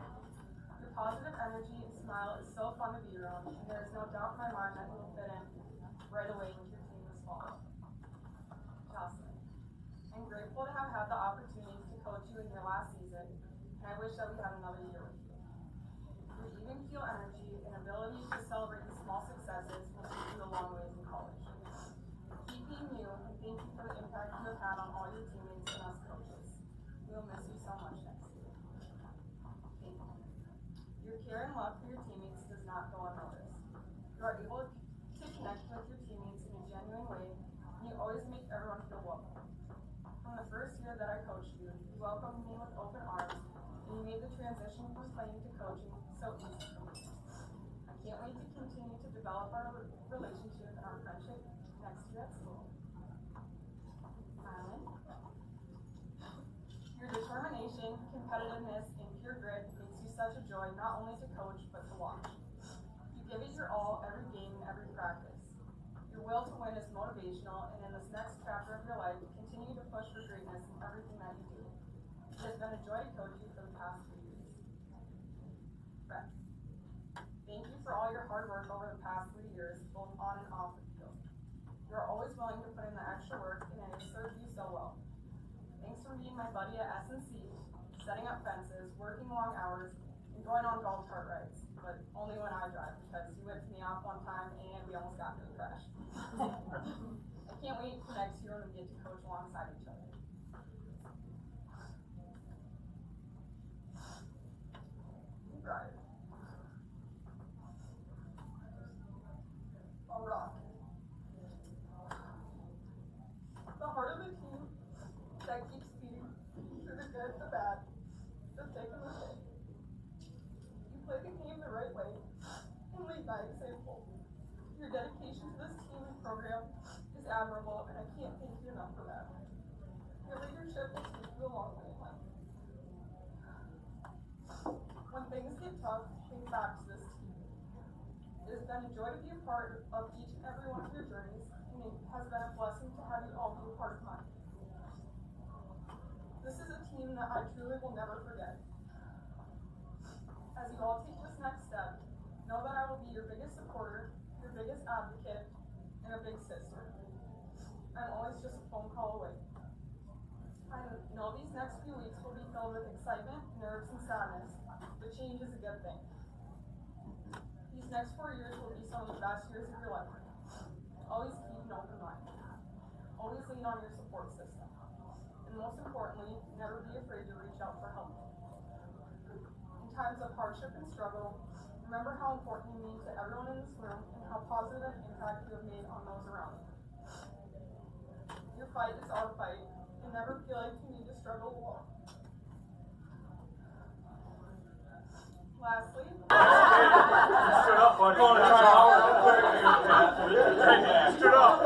Your positive energy and smile is so fun to be around, and there is no doubt in my mind that you will fit in right away with your team this fall. Jocelyn, I'm grateful to have had the opportunity to coach you in your last season, and I wish that we had another year with you. Your even keel energy and ability to celebrate the small successes will take you a long ways in college. Keep being you, and thank you for the impact you have had on all your teammates and us coaches. We will miss you so much next year. Thank you. Your care and love for your teammates does not go unnoticed. You are able to connect with your teammates in a genuine way, and you always make everyone feel welcome. From the first year that I coached you, you welcomed me with open arms, and you made the transition from playing to coaching so easy for me. I can't wait to continue to develop our relationship and our friendship next year at school. Mylan, your determination, competitiveness, and pure grit makes you such a joy not only to coach, but to watch. You give it your all every game and every practice. Your will to win is motivational, and in this next chapter of your life, continue to push for greatness in everything that you do. It has been a joy to coach you for the past 3 years. Friends, thank you for all your hard work over the past 3 years, both on and off the field. You are always willing to put in the extra work, and it has served you so well. Thanks for being my buddy at S&C, setting up fences, working long hours, and going on golf cart rides, but only when I drive, because you whipped me off one time and we almost got into a crash. I can't wait for next year when we get to coach alongside each other. Right. A rock. The heart of the team that keeps beating through the good, the bad, the thick and the thin. You play the game the right way and lead by example. Your dedication to this team and program is admirable, and I can't thank you enough for that. Your leadership will take you a long way in life. When things get tough, think back to this team. It has been a joy to be a part of each and every one of your journeys, and it has been a blessing to have you all be a part of mine. This is a team that I truly will never forget. As you all take this next step, know that I will be your biggest supporter, your biggest advocate, and a big sister. I'm always just a phone call away. I know these next few weeks will be filled with excitement, nerves, and sadness, but change is a good thing. These next 4 years will be some of the best years of your life. Always keep an open mind. Always lean on your support system. And most importantly, never be afraid to reach out for help. In times of hardship and struggle, remember how important you mean to everyone in this room and how positive an impact you have made on those around you. Your fight is our fight, and never feel like you need to struggle alone. Lastly, Stood up, bud. Going to try out. Stood up.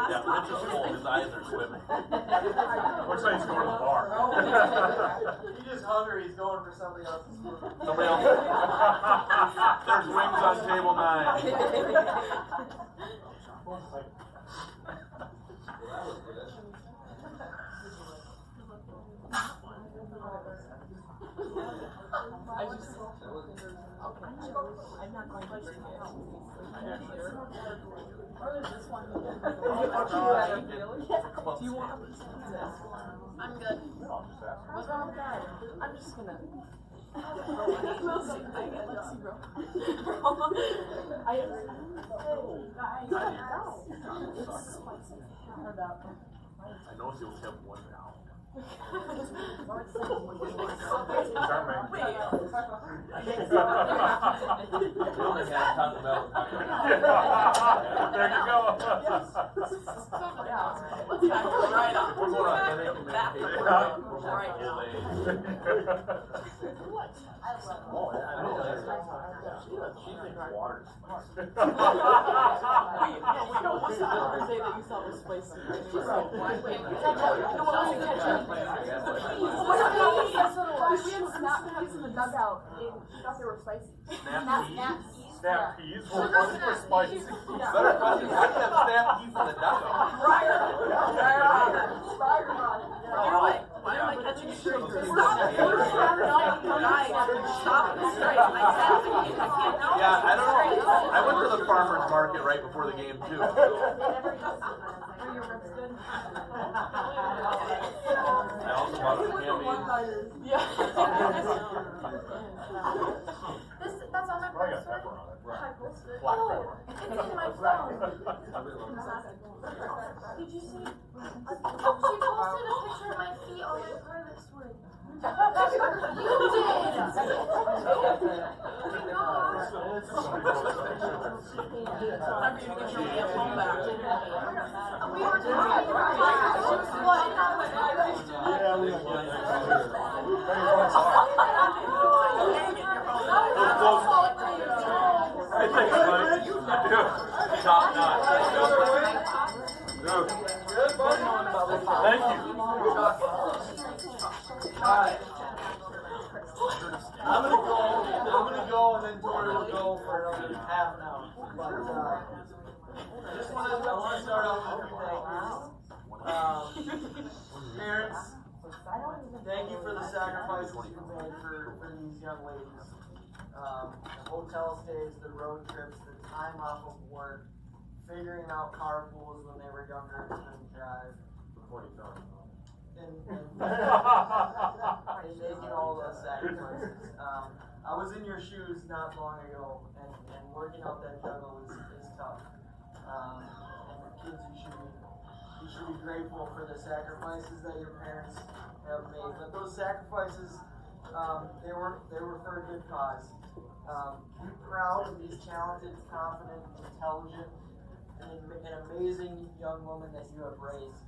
Yeah, Mitch is cold. His eyes are swimming. Looks like he's going to the bar. He's just hungry, he's going for somebody else's food. Somebody else. There's wings on table 9. I just, okay, I'm not going to drink it. I'm not sure. Or there's this one. Do you want a piece of pizza? I'm good. What's wrong with that? I'm just gonna. We'll see. Let's see, bro. It's spicy. I know she'll have one now. Wait. We only had Taco Bell. There you go. Let's back it right up. We're going on headache and Back it medication. right We're going right full now. day. Oh, I know that's she thinks water's Wait, what's the other day that you thought was spicy? Wait, He's in the dugout. He thought they were spicy. Snap peas were spicy. Better question, why do you have snap peas in the dugout? Why am I catching strangers? Yeah, I don't know. I went to the farmer's market right before the game too. I also bought some candy. That's on my Oh, I got poster. pepper on it. I posted. Black Oh, pepper. it's in my phone. Did you see? She posted a picture of my feet on my private story. You did. Time for you to get your damn phone back. We were talking. Yeah, we Top notch. Dude. Thank you. Alright. I'm gonna go and then Tori will go for another half an hour. But I want to start off with a few thank yous. Parents, thank you for the sacrifices you made for these young ladies. The hotel stays, the road trips, the time off of work, figuring out carpools when they were younger and couldn't drive. And making all those sacrifices. I was in your shoes not long ago, and working out that juggle is tough. And kids, you should be grateful for the sacrifices that your parents have made. But those sacrifices, they were for a good cause. Be proud of these talented, confident, intelligent, and amazing young women that you have raised.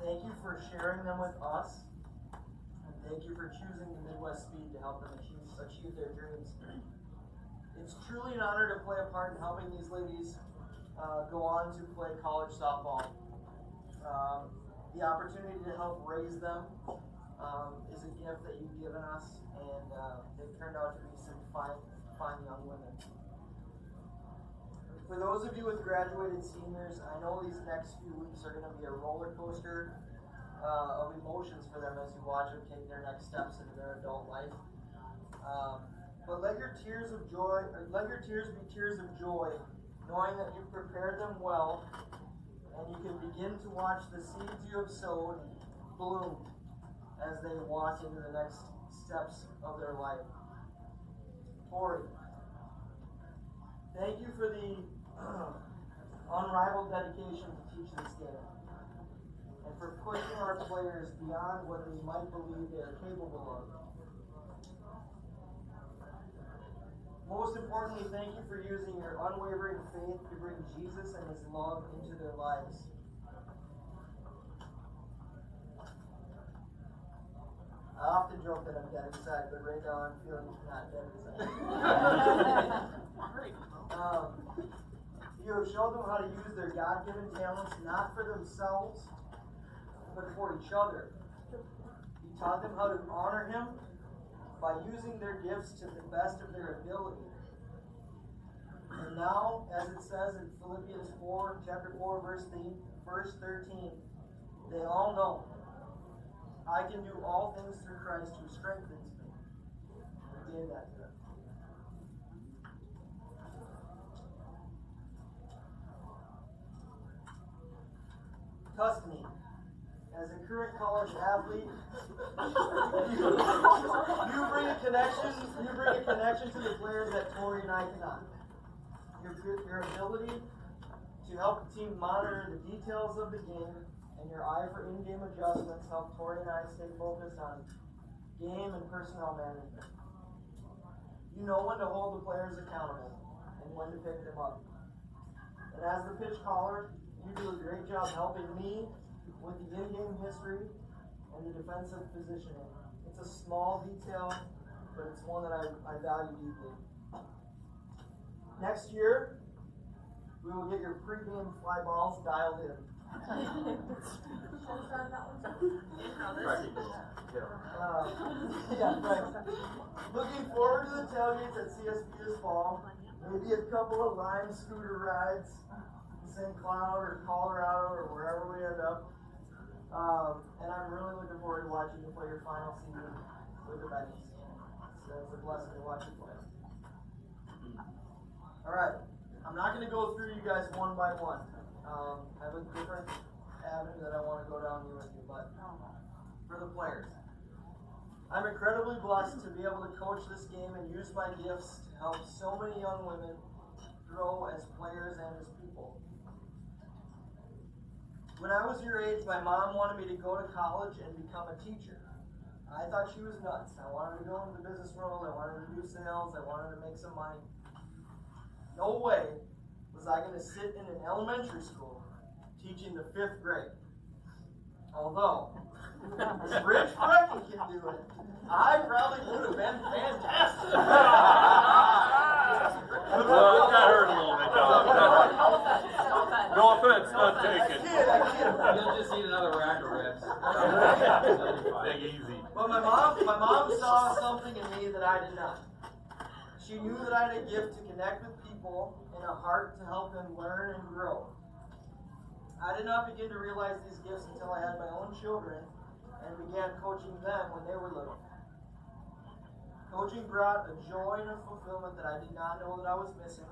Thank you for sharing them with us, and thank you for choosing the Midwest Speed to help them achieve their dreams. It's truly an honor to play a part in helping these ladies go on to play college softball. The opportunity to help raise them is a gift that you've given us, and they've turned out to be some fine young women. For those of you with graduated seniors, I know these next few weeks are going to be a roller coaster of emotions for them as you watch them take their next steps into their adult life. But let your tears be tears of joy, knowing that you've prepared them well, and you can begin to watch the seeds you have sowed bloom as they walk into the next steps of their life. Tori, thank you for the unrivaled dedication to teach this game, and for pushing our players beyond what they might believe they are capable of. Most importantly, thank you for using your unwavering faith to bring Jesus and His love into their lives. I often joke that I'm dead inside, but right now I'm feeling not dead inside. You have showed them how to use their God-given talents not for themselves, but for each other. You taught them how to honor Him by using their gifts to the best of their ability. And now, as it says in Philippians 4, chapter 4, verse 13, they all know I can do all things through Christ who strengthens me. We gave that to them. Tuscany. current college athlete, you bring a connection to the players that Tori and I cannot. Your ability to help the team monitor the details of the game and your eye for in-game adjustments help Tori and I stay focused on game and personnel management. You know when to hold the players accountable and when to pick them up. And as the pitch caller, you do a great job helping me with the in-game history and the defensive positioning. It's a small detail, but it's one that I value deeply. Next year, we will get your pregame fly balls dialed in. Right. Looking forward to the tailgates at CSB this fall. Maybe a couple of Lime scooter rides in St. Cloud or Colorado or wherever we end up. And I'm really looking forward to watching you play your final season with the Bennies. So it's a blessing to watch you play. Alright, I'm not going to go through you guys one by one. I have a different avenue that I want to go down here with you, but for the players. I'm incredibly blessed to be able to coach this game and use my gifts to help so many young women grow as players and as people. When I was your age, my mom wanted me to go to college and become a teacher. I thought she was nuts. I wanted to go into the business world, I wanted to do sales, I wanted to make some money. No way was I going to sit in an elementary school teaching the 5th grade. Although, if Rich Brecken can do it, I probably would have been fantastic. Well, that hurt a little bit, dog. No offense, none taken. You'll just eat another rack of ribs. Take it easy. But my mom saw something in me that I did not. She knew that I had a gift to connect with people and a heart to help them learn and grow. I did not begin to realize these gifts until I had my own children and began coaching them when they were little. Coaching brought a joy and a fulfillment that I did not know that I was missing.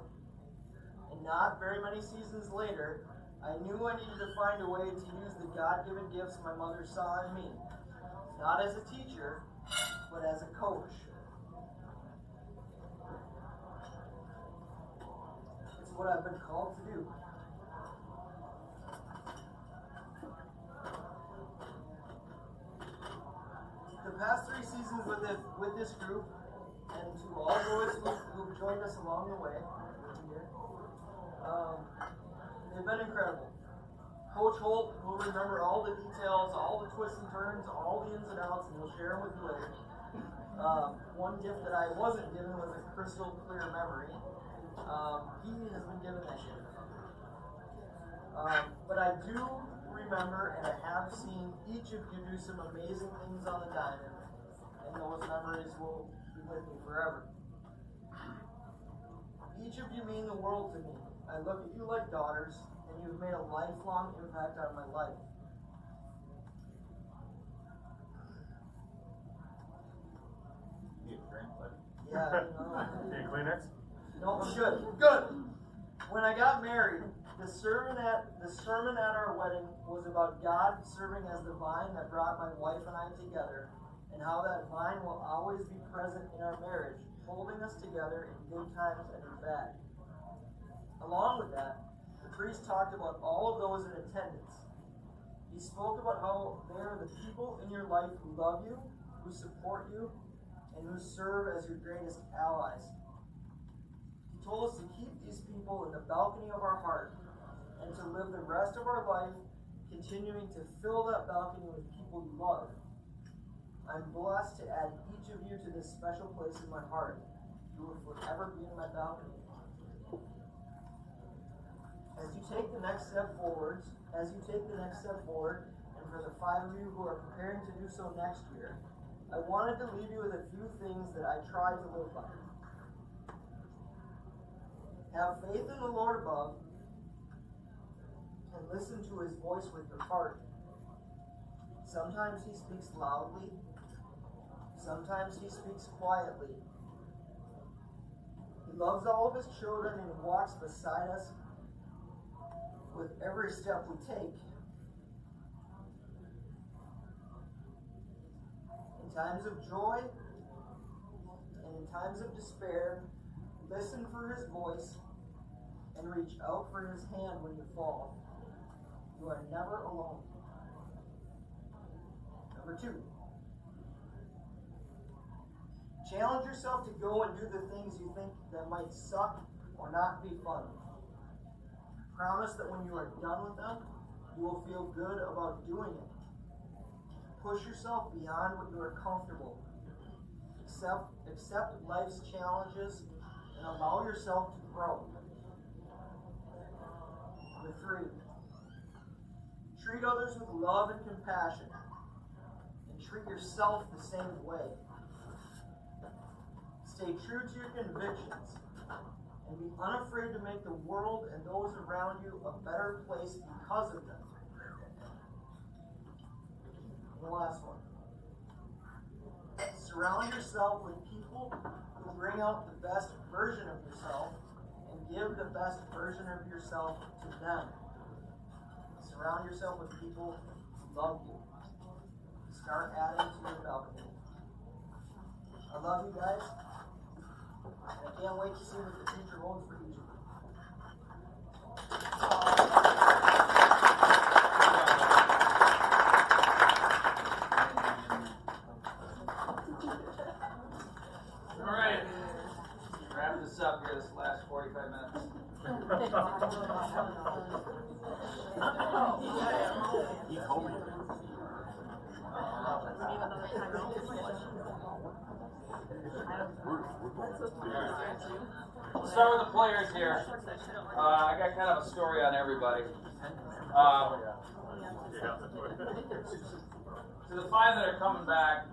And not very many seasons later, I knew I needed to find a way to use the God-given gifts my mother saw in me. Not as a teacher, but as a coach. It's what I've been called to do. The past 3 seasons with this group, and to all those who've joined us along the way, they've been incredible. Coach Holt will remember all the details, all the twists and turns, all the ins and outs, and he'll share them with you later. One gift that I wasn't given was a crystal clear memory. He has been given that gift. But I do remember, and I have seen each of you do some amazing things on the diamond, and those memories will be with me forever. Each of you mean the world to me. I look at you like daughters, and you've made a lifelong impact on my life. Yeah, Need Kleenex? no, good. Good. When I got married, the sermon at our wedding was about God serving as the vine that brought my wife and I together, and how that vine will always be present in our marriage, holding us together in good times and in bad. Along with that, the priest talked about all of those in attendance. He spoke about how they are the people in your life who love you, who support you, and who serve as your greatest allies. He told us to keep these people in the balcony of our heart and to live the rest of our life continuing to fill that balcony with people you love. I'm blessed to add each of you to this special place in my heart. You will forever be in my balcony. As you take the next step forward, and for the 5 of you who are preparing to do so next year, I wanted to leave you with a few things that I tried to live by. Have faith in the Lord above, and listen to his voice with your heart. Sometimes he speaks loudly, sometimes he speaks quietly. He loves all of his children and he walks beside us with every step we take. times of joy and in times of despair, listen for his voice and reach out for his hand when you fall. You are never alone. Number 2. Challenge yourself to go and do the things you think that might suck or not be fun. Promise that when you are done with them, you will feel good about doing it. Push yourself beyond what you are comfortable. Accept life's challenges and allow yourself to grow. Number 3. Treat others with love and compassion, and treat yourself the same way. Stay true to your convictions, and be unafraid to make the world and those around you a better place because of them. And the last one. Surround yourself with people who bring out the best version of yourself and give the best version of yourself to them. Surround yourself with people who love you. Start adding to your balcony. I love you guys. And I can't wait to see what the future holds for each of you. All right. Wrap this up here, this last 45 minutes. He told me. We'll start with the players here. I got kind of a story on everybody. To the 5 that are coming back,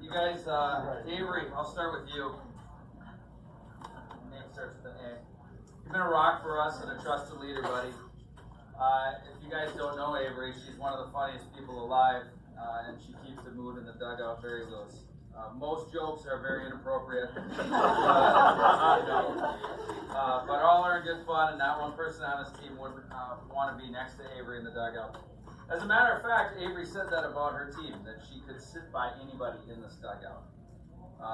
you guys, Avery, I'll start with you. Name starts with an A. You've been a rock for us and a trusted leader, buddy. If you guys don't know Avery, she's one of the funniest people alive, and she keeps the mood in the dugout very loose. Most jokes are very inappropriate, but all are in good fun, and not one person on this team would want to be next to Avery in the dugout. As a matter of fact, Avery said that about her team, that she could sit by anybody in this dugout.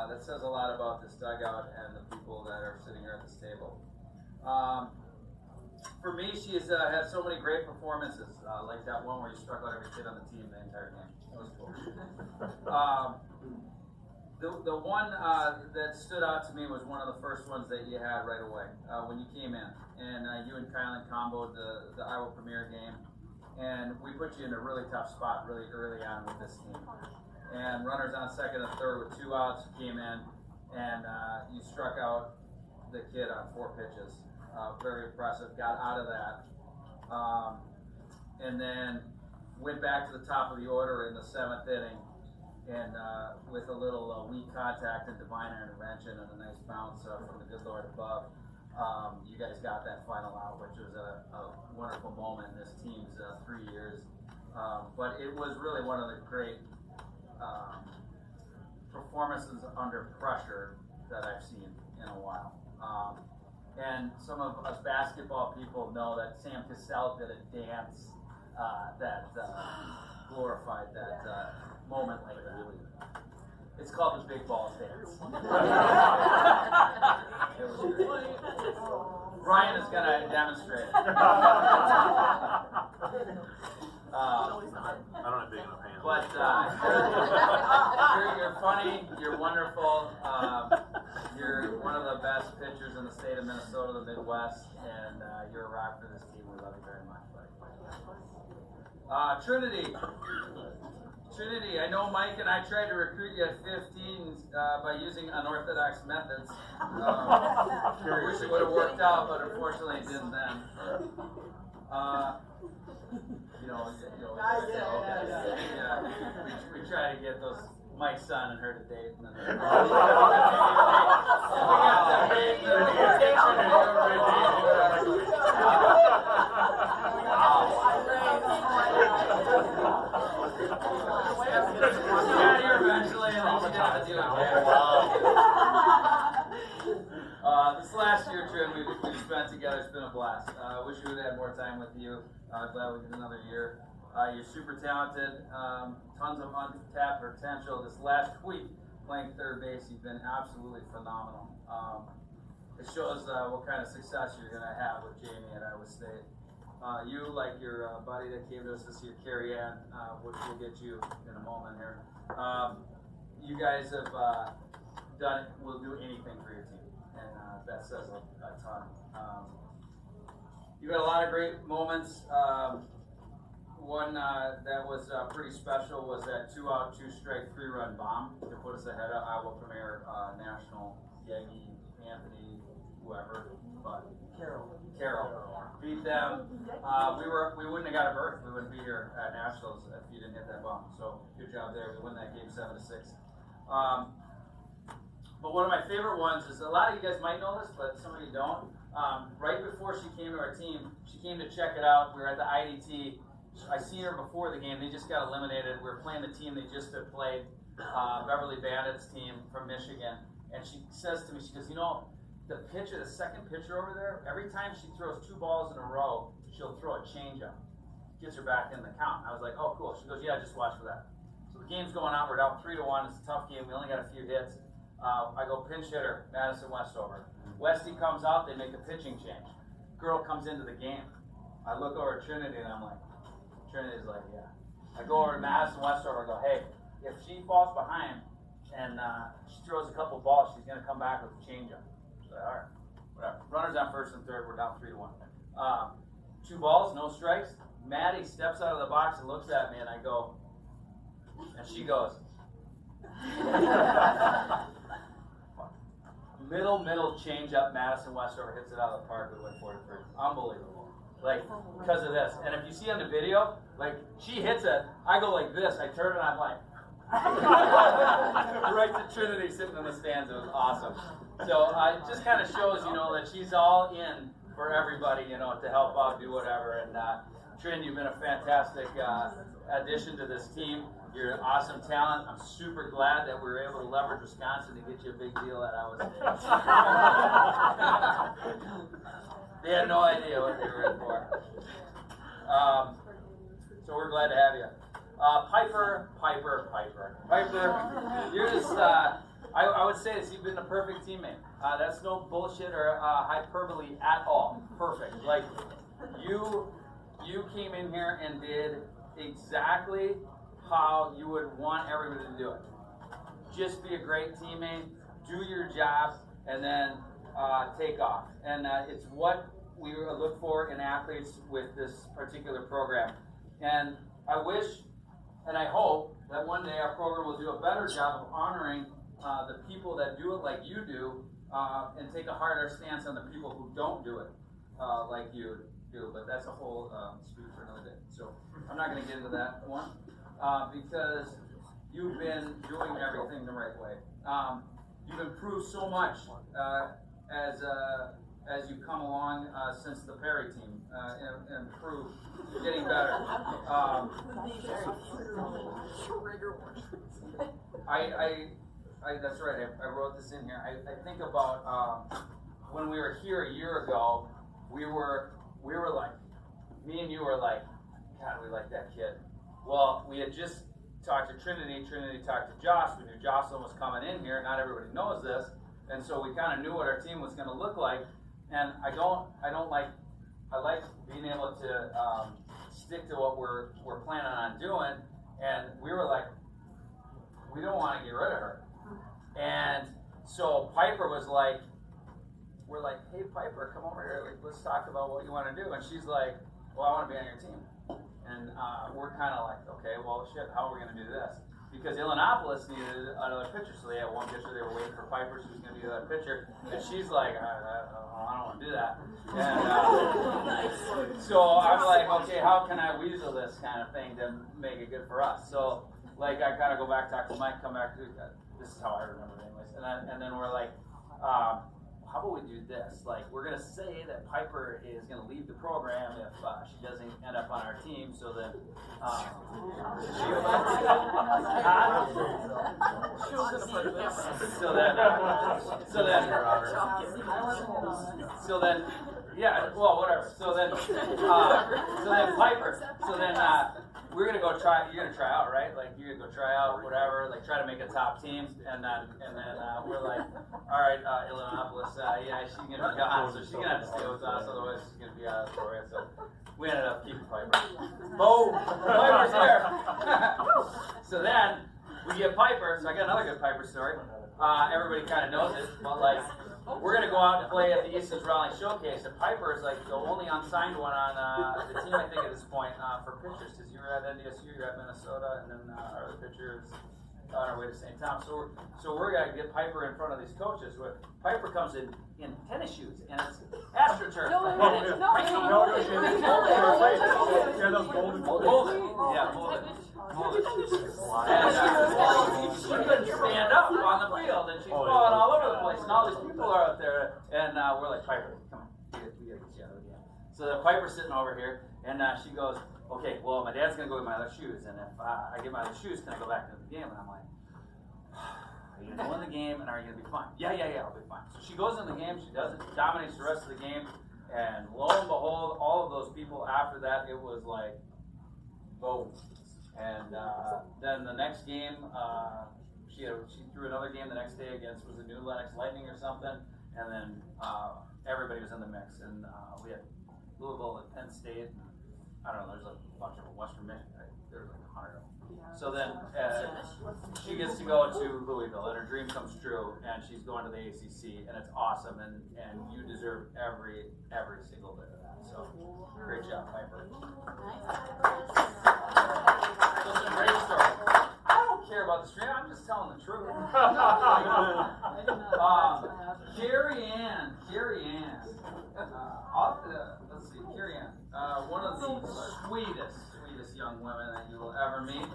That says a lot about this dugout and the people that are sitting here at this table. For me, she has had so many great performances, like that one where you struck out every kid on the team the entire game. That was cool. The one that stood out to me was one of the first ones that you had right away when you came in. And you and Kylan comboed the Iowa Premier game. And we put you in a really tough spot really early on with this team. And runners on second and third with 2 outs, you came in and you struck out the kid on 4 pitches. Very impressive, got out of that. And then went back to the top of the order in the 7th inning. And with a little weak contact and divine intervention and a nice bounce from the good Lord above, you guys got that final out, which was a wonderful moment in this team's 3 years. But it was really one of the great performances under pressure that I've seen in a while. And some of us basketball people know that Sam Cassell did a dance that glorified that moment like that. It's called the Big Balls Dance. It was great. Brian is going to demonstrate it. I don't have big enough hands. But you're funny, you're wonderful, you're one of the best pitchers in the state of Minnesota, the Midwest, and you're a rock for this team. We love you very much, buddy. Trinity, I know Mike and I tried to recruit you at 15 by using unorthodox methods. I wish it would have worked out, but unfortunately it didn't then. We try to get those Mike's son and her to date, and then we got that date. Got here eventually, and then she got to do it. This last year, Trin, we've spent together. It's been a blast. I wish we would have had more time with you. Glad we did another year. You're super talented, tons of untapped potential. This last week, playing third base, you've been absolutely phenomenal. It shows what kind of success you're going to have with Jamie at Iowa State. You, like your buddy that came to us this year, Carrie Ann, which we'll get you in a moment here. You guys have will do anything for your team, and that says a ton. You had a lot of great moments. One that was pretty special was that 2-out, 2-strike, 3-run bomb to put us ahead of Iowa Premier National, Yagi, Anthony, whoever, but Carroll beat them. We wouldn't have got a berth. We wouldn't be here at Nationals if you didn't hit that bomb. So good job there. We win that game 7-6. But one of my favorite ones is, a lot of you guys might know this, but some of you don't. Right before she came to our team, she came to check it out. We were at the IDT. I seen her before the game. They just got eliminated. We were playing the team they just had played, Beverly Bandits team from Michigan. And she says to me, she goes, you know, the second pitcher over there, every time she throws 2 balls in a row, she'll throw a changeup. Gets her back in the count. I was like, oh, cool. She goes, yeah, just watch for that. So the game's going on. We're down 3-1. It's a tough game. We only got a few hits. I go pinch hitter, Madison Westover. Westy comes out. They make a pitching change. Girl comes into the game. I look over at Trinity, and I'm like, Trinity's like, yeah. I go over to Madison Westover and go, hey, if she falls behind and she throws a couple balls, she's going to come back with a changeup. So, all right, whatever. Runners on first and third. We're down 3-1. 2 balls, no strikes. Maddie steps out of the box and looks at me, and I go, and she goes, middle changeup. Madison Westover hits it out of the park. We win 4-3. Unbelievable. Like, because of this. And if you see on the video, like, she hits it, I go like this, I turn and I'm like, right to Trinity sitting in the stands. It was awesome. So it just kind of shows, you know, that she's all in for everybody, you know, to help out, do whatever. And Trin, you've been a fantastic addition to this team. You're an awesome talent. I'm super glad that we were able to leverage Wisconsin to get you a big deal at Iowa State. They had no idea what they were in for. So we're glad to have you. Piper, you're just, I would say this, you've been a perfect teammate. That's no bullshit or hyperbole at all. Perfect. Like, you came in here and did exactly how you would want everybody to do it. Just be a great teammate, do your job, and then take off. And it's what we look for in athletes with this particular program. And I wish and I hope that one day our program will do a better job of honoring the people that do it like you do, and take a harder stance on the people who don't do it like you do. But that's a whole speech for another day. So I'm not going to get into that one because you've been doing everything the right way. You've improved so much as you've come along since the Perry team, improved, getting better. That's right. I wrote this in here. I think about when we were here a year ago. We were like, me and you were like, God, we like that kid. Well, we had just talked to Trinity. Trinity talked to Josh. We knew Jocelyn was coming in here. Not everybody knows this, and so we kind of knew what our team was going to look like. And I like being able to stick to what we're planning on doing. And we were like, we don't want to get rid of her. And so Piper was like, we're like, hey Piper, come over here. Like, let's talk about what you want to do. And she's like, well, I want to be on your team. And we're kind of like, okay, well, shit, how are we going to do this? Because Illinopolis needed another pitcher, so they had one pitcher. They were waiting for Piper. She was going to be the other pitcher, and she's like, I don't want to do that. And so I'm like, okay, how can I weasel this kind of thing to make it good for us? So, like, I kind of go back, talk to Mike, come back to this is how I remember it, anyways. And then we're like, how about we do this? Like, we're going to say that Piper is going to leave the program if she doesn't end up on our team, so that yeah, well, whatever. So then Piper, we're gonna go try. You're gonna try out, right? Like you're gonna go try out, whatever. Like try to make a top team, and then we're like, all right, Illinois, yeah, she's gonna be gone, so she's gonna have to stay with us. Otherwise, she's gonna be out of the story. So we ended up keeping Piper. Boom, Piper's there. So then we get Piper. So I got another good Piper story. Everybody kind of knows it, but like. We're going to go out and play at the Easton's Raleigh Showcase, and Piper is like the only unsigned one on the team, I think, at this point for pitchers, because you were at NDSU, you're at Minnesota, and then our other pitcher is on our way to St. Thomas. So we're going to get Piper in front of these coaches. Piper comes in tennis shoes, and it's AstroTurf. And she couldn't stand up on the field, and she's falling all over the place, and all these people are out there, and we're like, Piper, come on, we gotta get you out of the game. So the Piper's sitting over here, and she goes, okay, well, my dad's gonna go get my other shoes, and if I get my other shoes, can I go back into the game? And I'm like, are you gonna go in the game, and are you gonna be fine? Yeah, I'll be fine. So she goes in the game, she does it, dominates the rest of the game, and lo and behold, all of those people after that, it was like, boom. And then the next game, she threw another game the next day against, was it New Lenox Lightning or something, and then everybody was in the mix, and we had Louisville and Penn State, and I don't know, there's a bunch of them, Western Michigan, there was like 100 of them. So then she gets to go to Louisville, and her dream comes true, and she's going to the ACC, and it's awesome, and you deserve every single bit of that. So great job, Piper. So it's a great story. I don't care about the stream, I'm just telling the truth. Carrie Ann. Let's see, Carrie Ann. One of the sweetest young women that you will ever meet.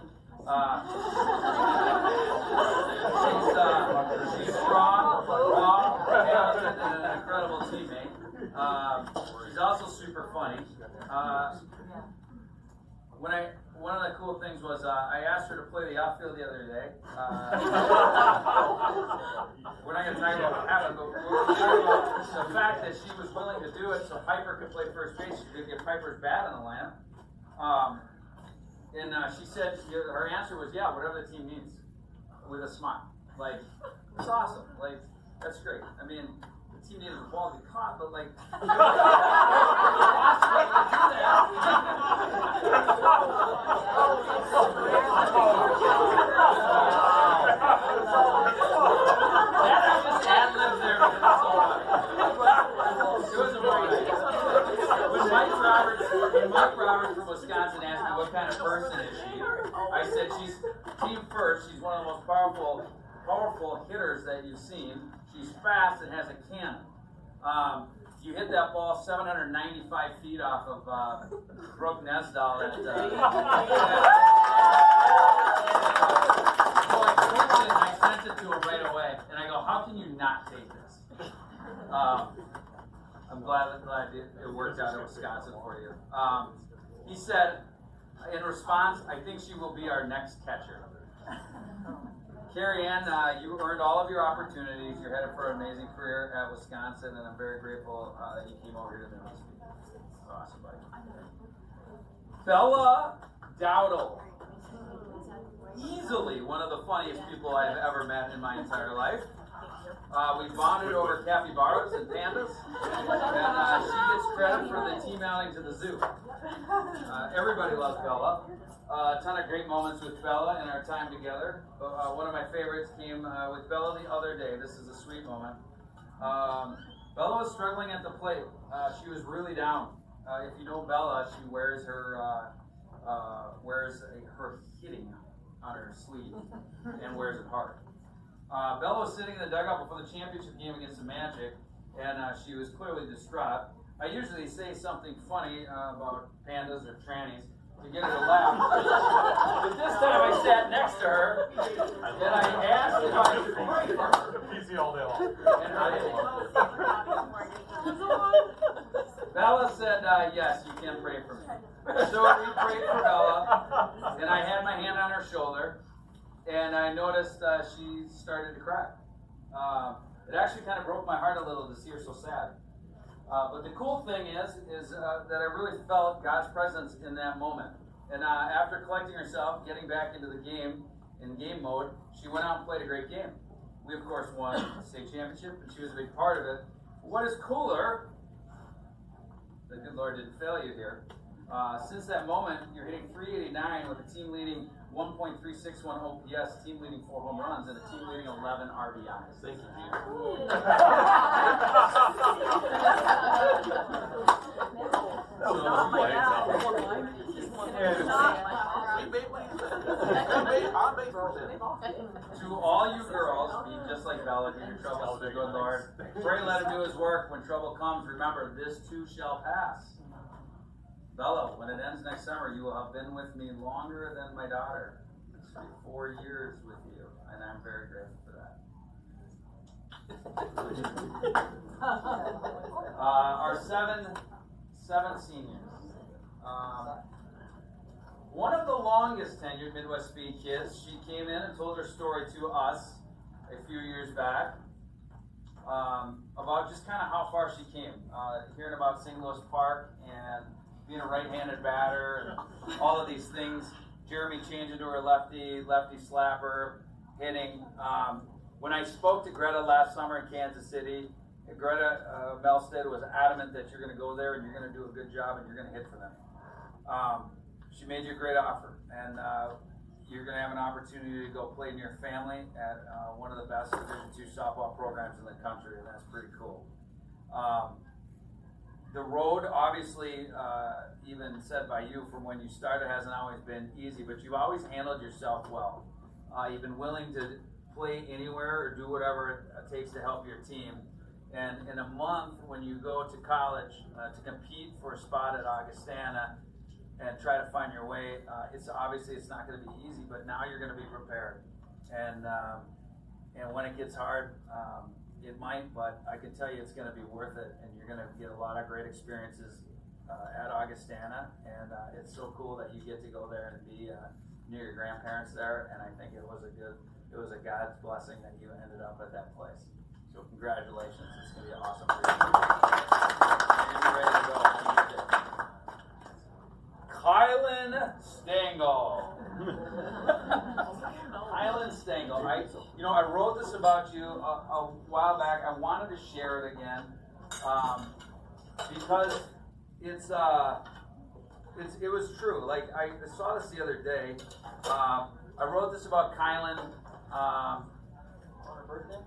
She's strong, raw, and an incredible teammate. She's also super funny. One of the cool things was I asked her to play the outfield the other day. We're not going to talk about what happened, but we're talking about the fact that she was willing to do it so Piper could play first base. She could get Piper's bat in the lamp. And she said her answer was, yeah, whatever the team needs, with a smile. Like, it's awesome. Like, that's great. I mean, the team needed the ball to be caught, but like, when Mike Roberts from Wisconsin asked me what kind of person is she, I said she's team first. She's one of the most powerful hitters that you've seen. She's fast and has a cannon. You hit that ball 795 feet off of Brooke Nesdahl. I sent it to him right away, and I go, how can you not take this? I'm glad it worked out in Wisconsin for you. He said, in response, I think she will be our next catcher. Carrie Ann, you earned all of your opportunities. You're headed for an amazing career at Wisconsin, and I'm very grateful that you came over here to Middle Speak. Awesome, buddy. Bella Dowdle. Easily one of the funniest people I've ever met in my entire life. We bonded over capybaras and pandas, and she gets credit for the team outing to the zoo. Everybody loves Bella. A ton of great moments with Bella in our time together. One of my favorites came with Bella the other day. This is a sweet moment. Bella was struggling at the plate. She was really down. If you know Bella, she wears her hitting on her sleeve and wears it hard. Bella was sitting in the dugout before the championship game against the Magic, and she was clearly distraught. I usually say something funny about pandas or trannies to get her to laugh. But this time I sat next to her, and I asked if I could pray for her. Easy all day long. And Bella said, yes, you can pray for me. So we prayed for Bella, and I had my hand on her shoulder, and I noticed she started to cry. It actually kind of broke my heart a little to see her so sad. But the cool thing is that I really felt God's presence in that moment. And after collecting herself, getting back into the game, in game mode, she went out and played a great game. We, of course, won the state championship, and she was a big part of it. What is cooler, the good Lord didn't fail you here. Since that moment, you're hitting 389 with a team leading 1.361 OPS, team leading 4 home runs, and a team leading 11 RBIs. Thank you, Gene. To all you girls, be just like Bella, do your troubles to the good Lord. Pray, let him do his work. When trouble comes, remember, this too shall pass. Bella, when it ends next summer, you will have been with me longer than my daughter. It's been 4 years with you, and I'm very grateful for that. Our seven seniors. One of the longest tenured Midwest Speed kids, she came in and told her story to us a few years back about just kind of how far she came. Hearing about St. Louis Park and being a right-handed batter and all of these things. Jeremy changing to her lefty slapper, hitting. When I spoke to Greta last summer in Kansas City, Greta Melstead was adamant that you're going to go there and you're going to do a good job and you're going to hit for them. She made you a great offer, and you're going to have an opportunity to go play near your family at one of the best Division II softball programs in the country, and that's pretty cool. The road, obviously, even said by you from when you started, hasn't always been easy, but you've always handled yourself well. You've been willing to play anywhere or do whatever it takes to help your team. And in a month, when you go to college to compete for a spot at Augustana and try to find your way, it's not going to be easy, but now you're going to be prepared. And when it gets hard, it might, but I can tell you it's going to be worth it, and you're going to get a lot of great experiences at Augustana, and it's so cool that you get to go there and be near your grandparents there, and I think it was a God's blessing that you ended up at that place. So congratulations, it's going to be awesome for you. You're ready to go. Kylan Stengel. Kylan Stengel. I wrote this about you a while back. I wanted to share it again because it was true. Like I saw this the other day. I wrote this about Kylan. On her birthday?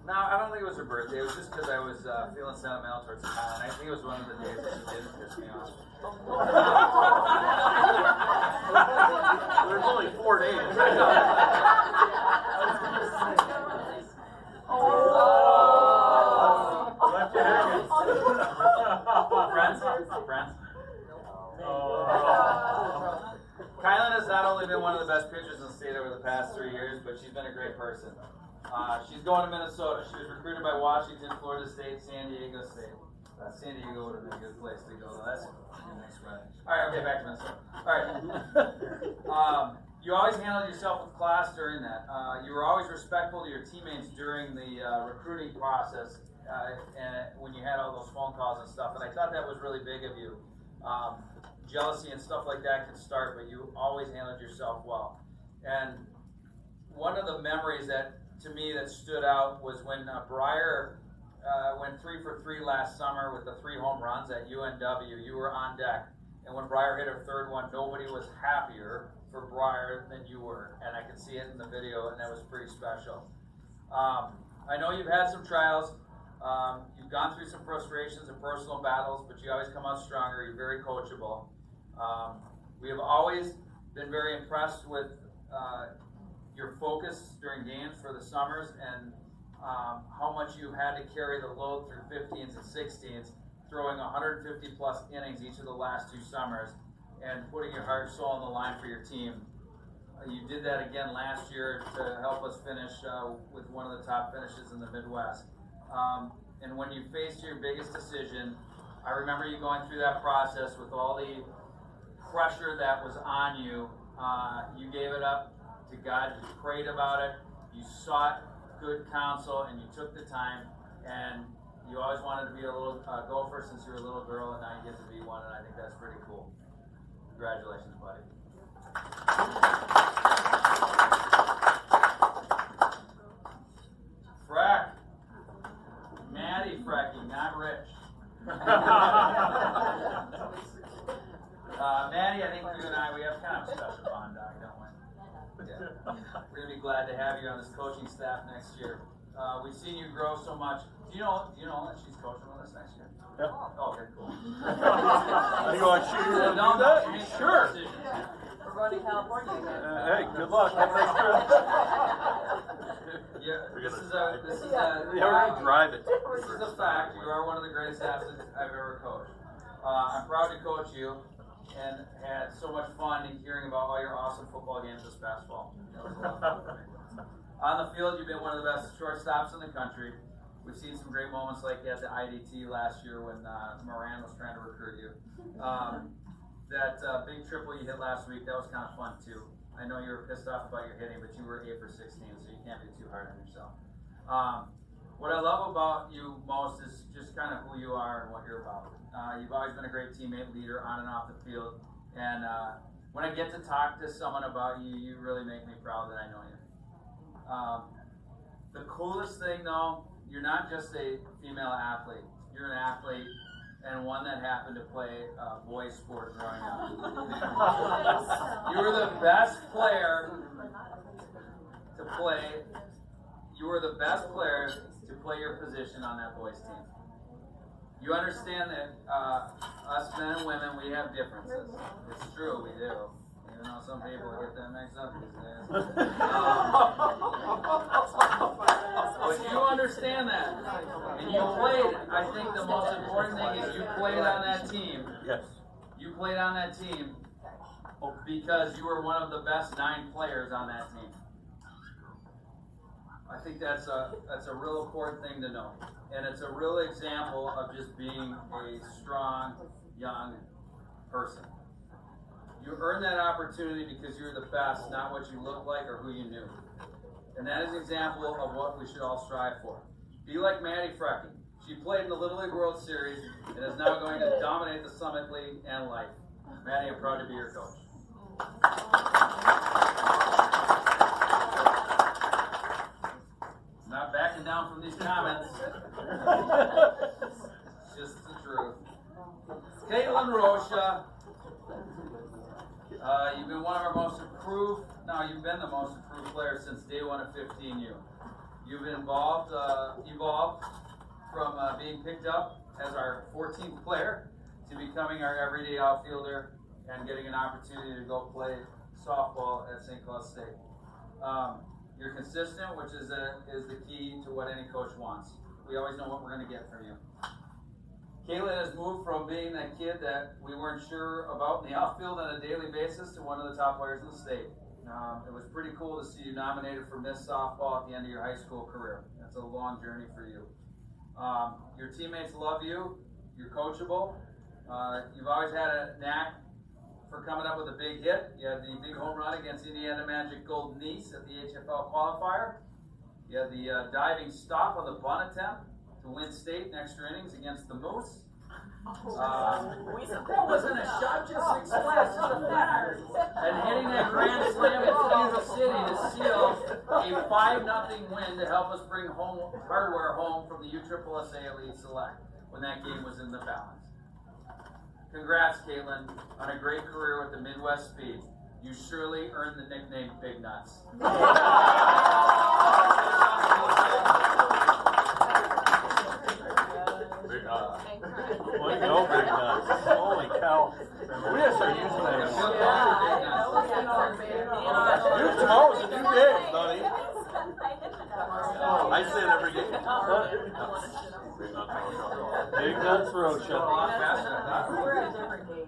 No, I don't think it was her birthday. It was just because I was feeling sentimental towards Kylan. I think it was one of the days that she didn't piss me off. There's only 4 days. Left you hanging. Friends. Kylan has not only been one of the best pitchers in the state over the past 3 years, but she's been a great person. She's going to Minnesota. She was recruited by Washington, Florida State, San Diego State. San Diego would have been a good place to go. That's a nice run. All right, okay, back to Minnesota. All right. You always handled yourself with class during that. You were always respectful to your teammates during the recruiting process and when you had all those phone calls and stuff. And I thought that was really big of you. Jealousy and stuff like that can start, but you always handled yourself well. And one of the memories that, to me, that stood out was when Briar went 3 for 3 last summer with the 3 home runs at UNW. You were on deck, and when Briar hit her 3rd one, nobody was happier for Briar than you were, and I could see it in the video, and that was pretty special. I know you've had some trials. You've gone through some frustrations and personal battles, but you always come out stronger. You're very coachable. We have always been very impressed with your focus during games for the summers and how much you had to carry the load through 15s and 16s, throwing 150 plus innings each of the last 2 summers and putting your heart and soul on the line for your team. You did that again last year to help us finish with one of the top finishes in the Midwest. And when you faced your biggest decision, I remember you going through that process with all the pressure that was on you. You gave it up to God, you prayed about it, you sought good counsel, and you took the time, and you always wanted to be a little gopher since you were a little girl, and now you get to be one, and I think that's pretty cool. Congratulations, buddy. Freck. Maddie Frecking, not Rich. Maddie, I think you and I, we have kind of a special bond, don't we? Yeah. We're gonna be glad to have you on this coaching staff next year. We've seen you grow so much. Do you know that she's coaching with us next year? Yeah. Oh, okay, cool. Are you going to shoot her? No, that? she makes Sure. decisions. We're going to California again. Hey, good luck. Have a nice trip. Yeah, We're this gonna is drive this is Yeah, we're gonna drive it. This is a fact. You are one of the greatest athletes I've ever coached. I'm proud to coach you, and had so much fun hearing about all your awesome football games this past fall. That was a lot of fun for me. On the field, you've been one of the best shortstops in the country. We've seen some great moments like at the IDT last year when Moran was trying to recruit you. That big triple you hit last week, that was kind of fun too. I know you were pissed off about your hitting, but you were 8 for 16, so you can't be too hard on yourself. What I love about you most is just kind of who you are and what you're about. You've always been a great teammate, leader on and off the field. And when I get to talk to someone about you, you really make me proud that I know you. The coolest thing though, you're not just a female athlete. You're an athlete and one that happened to play a boys sport growing up. You were the best player to play. You were the best player to play your position on that boys team. You understand that us men and women, we have differences. It's true, we do. Even though some people get that mixed up these days. But you understand that. And you played, I think the most important thing is you played on that team. Yes. You played on that team because you were one of the best 9 players on that team. I think that's a real important thing to know. And it's a real example of just being a strong, young person. You earned that opportunity because you were the best, not what you looked like or who you knew. And that is an example of what we should all strive for. Be like Maddie Frecking. She played in the Little League World Series and is now going to dominate the Summit League and life. Maddie, I'm proud to be your coach. Not backing down from these comments. It's just the truth. Caitlin Rocha. You've been one of our most improved, you've been the most improved player since day one of 15U. You've evolved from being picked up as our 14th player to becoming our everyday outfielder and getting an opportunity to go play softball at St. Cloud State. You're consistent, which is the key to what any coach wants. We always know what we're going to get from you. Caitlin has moved from being that kid that we weren't sure about in the outfield on a daily basis to one of the top players in the state. It was pretty cool to see you nominated for Miss Softball at the end of your high school career. That's a long journey for you. Your teammates love you. You're coachable. You've always had a knack for coming up with a big hit. You had the big home run against Indiana Magic Golden East at the HFL qualifier. You had the diving stop on the bunt attempt to win state in extra innings against the Moose. That wasn't a shot, just expressed the fact. And hitting that grand slam in Kansas City to seal a 5-0 win to help us bring hardware home from the USSSA Elite Select when that game was in the balance. Congrats, Caitlin, on a great career with the Midwest Speed. You surely earned the nickname Big Nuts. Big nuts. Well, you know big nuts. Holy cow. We gotta start using that. Dude, tomorrow's a new day, buddy. I say it every game. Big Nuts Rocha. We're a different day.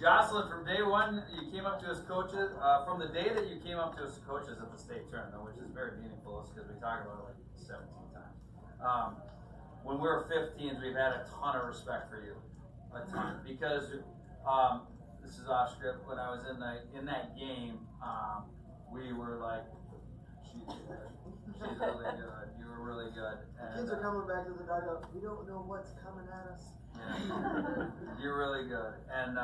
Jocelyn, from day one, you came up to us coaches. From the day that you came up to us coaches at the state tournament, which is very meaningful, because we talk about it like 17 times. When we were 15s, we've had a ton of respect for you, a ton, because this is off script. When I was in that game, we were like, she's good. She's really good. You were really good. And, Kids are coming back to the dugout. We don't know what's coming at us. You're really good. And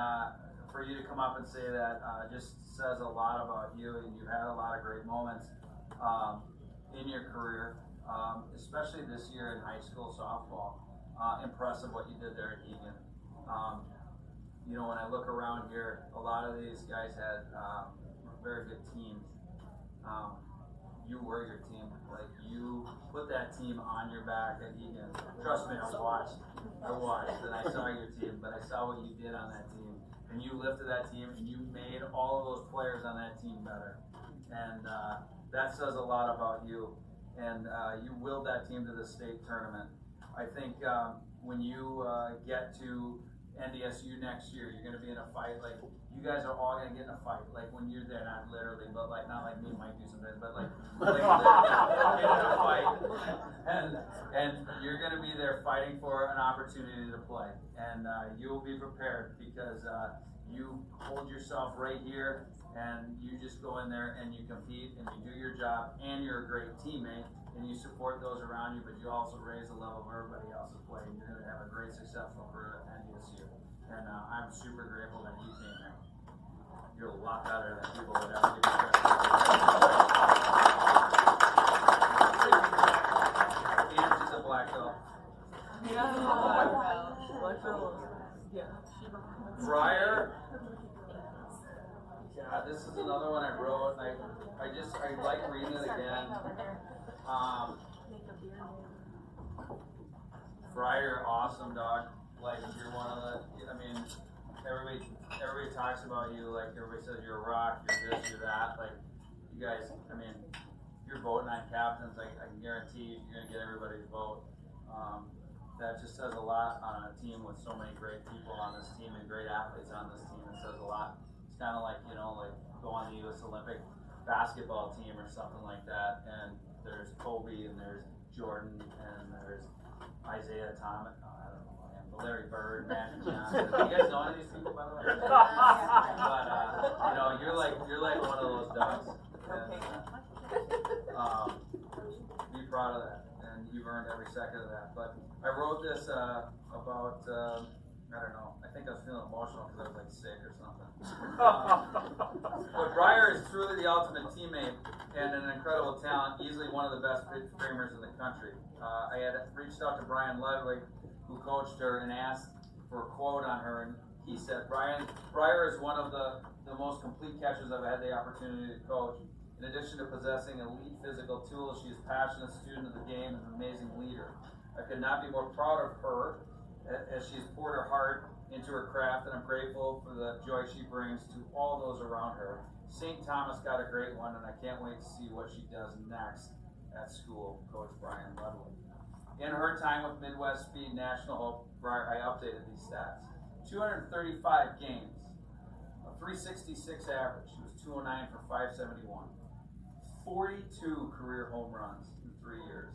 for you to come up and say that just says a lot about you, and you had a lot of great moments in your career, especially this year in high school softball. Impressive what you did there at Egan. You know, when I look around here, a lot of these guys had very good teams. You were your team. Like, you put that team on your back at Egan. Trust me, I watched, and I saw your team, but I saw what you did on that team. And you lifted that team, and you made all of those players on that team better. And that says a lot about you. And you willed that team to the state tournament. I think when you get to NDSU next year, you're going to be in a fight. Like, you guys are all going to get in a fight. Like, when you're there, not literally, but like, not like me and Mike do sometimes, but like literally get in a fight. And you're going to be there fighting for an opportunity to play. And you will be prepared because you hold yourself right here and you just go in there and you compete and you do your job, and you're a great teammate. And you support those around you, but you also raise the level of everybody else's play, and you're going to have a great, successful career at NDSU. And I'm super grateful that you came here. You're a lot better than people would ever give you credit for. And she's a black belt. Briar. Yeah, this is another one I wrote. I like reading it again. Fryer, awesome dog. Like, you're one of the, I mean, everybody talks about you, like, everybody says you're a rock, you're this, you're that. Like, you guys, I mean, you're voting on captains, like, I can guarantee you're going to get everybody's vote. That just says a lot on a team with so many great people on this team and great athletes on this team. It says a lot. It's kind of like, you know, like, go on the U.S. Olympic basketball team or something like that, and there's Kobe, and there's Jordan, and there's Isaiah Thomas, I don't know, and Larry Bird, Magic Johnson. You guys know any of these people, by the way? But you know, you're like one of those dogs. And, be proud of that, and you've earned every second of that. But I wrote this about I don't know. I think I was feeling emotional because I was like sick or something. But Briar is truly the ultimate teammate and an incredible talent, easily one of the best pitch framers in the country. I had reached out to Brian Ludwig, who coached her, and asked for a quote on her, and he said, Briar is one of the most complete catchers I've had the opportunity to coach. In addition to possessing elite physical tools, she is a passionate student of the game and an amazing leader. I could not be more proud of her as she's poured her heart into her craft, and I'm grateful for the joy she brings to all those around her. St. Thomas got a great one, and I can't wait to see what she does next at school, Coach Brian Ludwig. In her time with Midwest Speed National Hope, I updated these stats. 235 games, a 366 average. She was 209 for 571. 42 career home runs in 3 years.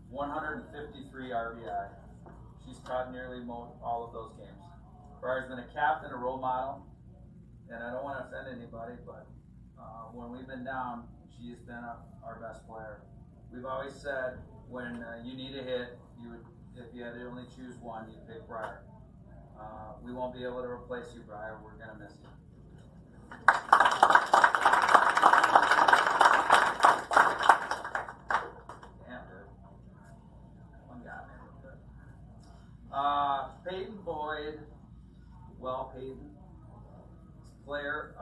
153 RBI. She's caught nearly all of those games. Briar's been a captain, a role model, and I don't want to offend anybody, but when we've been down, she's been our best player. We've always said when you need a hit, if you had to only choose one, you'd pick Briar. We won't be able to replace you, Briar. We're going to miss you. Peyton Boyd, Peyton, player,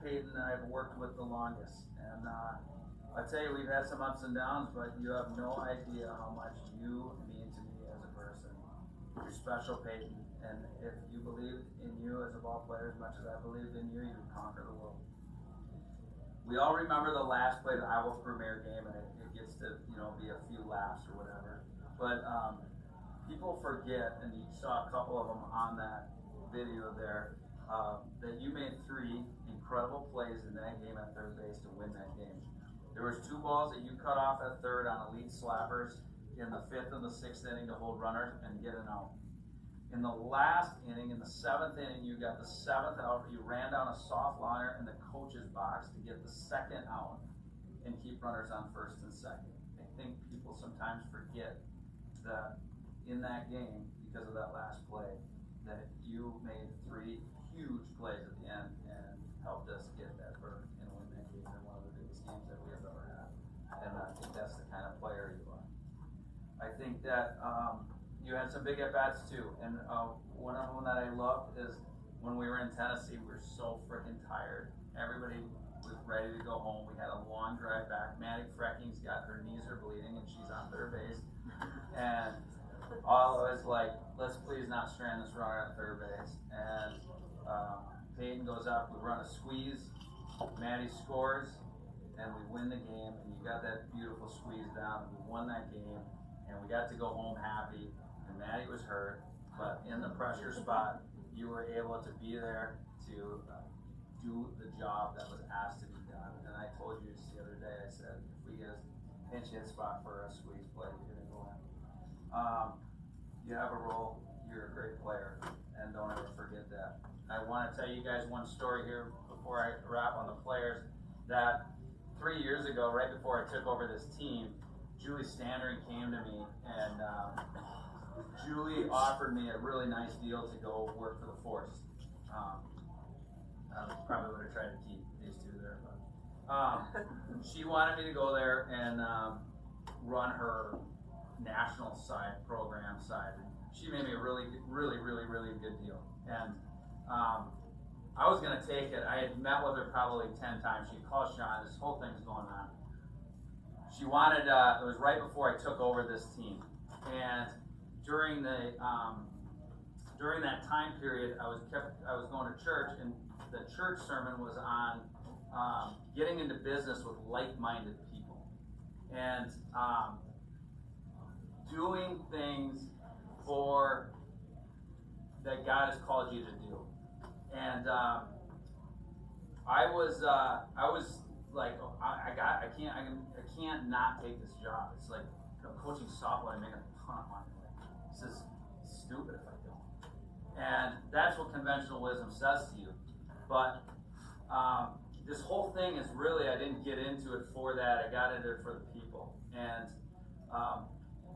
Peyton I've worked with the longest, and I tell you, we've had some ups and downs, but you have no idea how much you mean to me as a person. You're special, Peyton, and if you believed in you as a ball player as much as I believed in you, you'd conquer the world. We all remember the last play of the Iowa Premier game, and it gets to, be a few laps or whatever, but people forget, and you saw a couple of them on that video there, that you made 3 incredible plays in that game at third base to win that game. There was 2 balls that you cut off at third on elite slappers in the 5th and the 6th inning to hold runners and get an out. In the last inning, in the 7th inning, you got the 7th out. You ran down a soft liner in the coach's box to get the 2nd out and keep runners on 1st and 2nd. I think people sometimes forget that in that game, because of that last play, that you made 3 huge plays at the end and helped us get that berth and win that game in one of the biggest games that we have ever had. And I think that's the kind of player you are. I think that you had some big at-bats too. And one of them that I loved is when we were in Tennessee, we were so freaking tired. Everybody was ready to go home. We had a long drive back. Maddie Frecking's got her knees are bleeding and she's on third base. And all of us like, let's please not strand this runner at third base. And Peyton goes up, we run a squeeze, Maddie scores, and we win the game. And you got that beautiful squeeze down, and we won that game, and we got to go home happy. And Maddie was hurt, but in the pressure spot, you were able to be there to do the job that was asked to be done. And I told you just the other day, I said, if we get a pinch hit spot for a squeeze play, you're gonna go in. You have a role, you're a great player, and don't ever forget that. I want to tell you guys one story here before I wrap on the players, that 3 years ago, right before I took over this team, Julie Standering came to me, and Julie offered me a really nice deal to go work for the Force. I probably would have tried to keep these two there, but she wanted me to go there and run her national side, program side. She made me a really good deal. And I was going to take it. I had met with her probably 10 times. She called Sean. This whole thing's going on. She wanted, it was right before I took over this team. And during the during that time period, I was going to church, and the church sermon was on getting into business with like-minded people. And doing things for that God has called you to do. And I was like, I can't not take this job. It's like coaching softball and making a ton of money. Like, this is stupid if I don't. And that's what conventional wisdom says to you. But this whole thing is really, I didn't get into it for that. I got into it for the people. And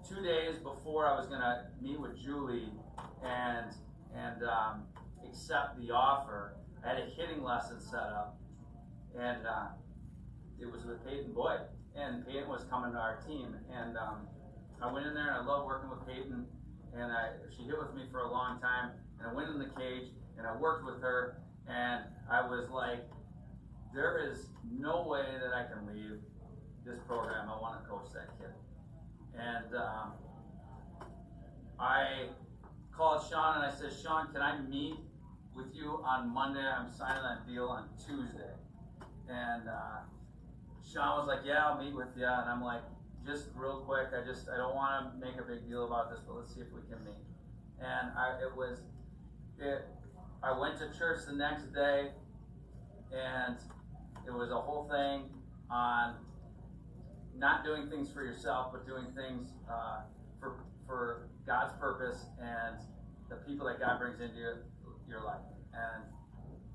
2 days before I was going to meet with Julie and accept the offer, I had a hitting lesson set up, and it was with Peyton Boyd, and Peyton was coming to our team, and I went in there, and I love working with Peyton, and she hit with me for a long time, and I went in the cage, and I worked with her, and I was like, there is no way that I can leave this program. I want to coach that kid. And I called Sean and I said, Sean, can I meet with you on Monday? I'm signing that deal on Tuesday. And Sean was like, yeah, I'll meet with you. And I'm like, just real quick, I don't want to make a big deal about this, but let's see if we can meet. And I went to church the next day, and it was a whole thing on not doing things for yourself, but doing things for God's purpose and the people that God brings into your life. And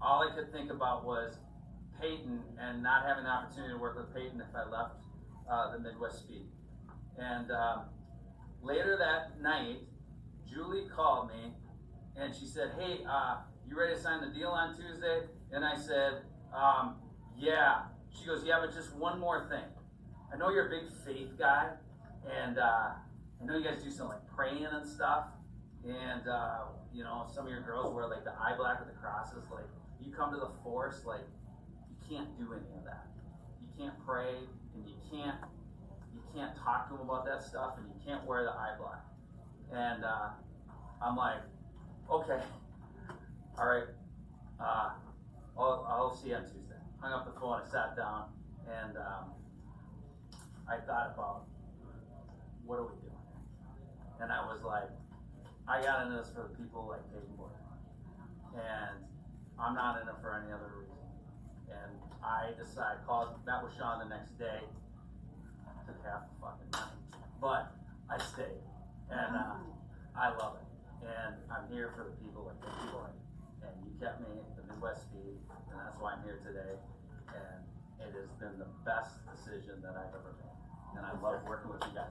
all I could think about was Peyton and not having the opportunity to work with Peyton if I left the Midwest Speed. And later that night, Julie called me and she said, hey, you ready to sign the deal on Tuesday? And I said, yeah. She goes, yeah, but just one more thing. I know you're a big faith guy, and I know you guys do some like praying and stuff, and you know, some of your girls wear like the eye black with the crosses. Like, you come to the Force, like, you can't do any of that. You can't pray, and you can't talk to them about that stuff, and you can't wear the eye black. And I'm like, okay, all right, I'll see you on Tuesday. Hung up the phone, I sat down, and I thought about, what are we doing? And I was like, I got into this for the people like Peyton Boyd. And I'm not in it for any other reason. And I decided, met with Sean the next day, took half the fucking money. But I stayed. And I love it. And I'm here for the people like Peyton Boyd. And you kept me at the Midwest Speed, and that's why I'm here today. And it has been the best decision that I've ever made. And I love working with you guys.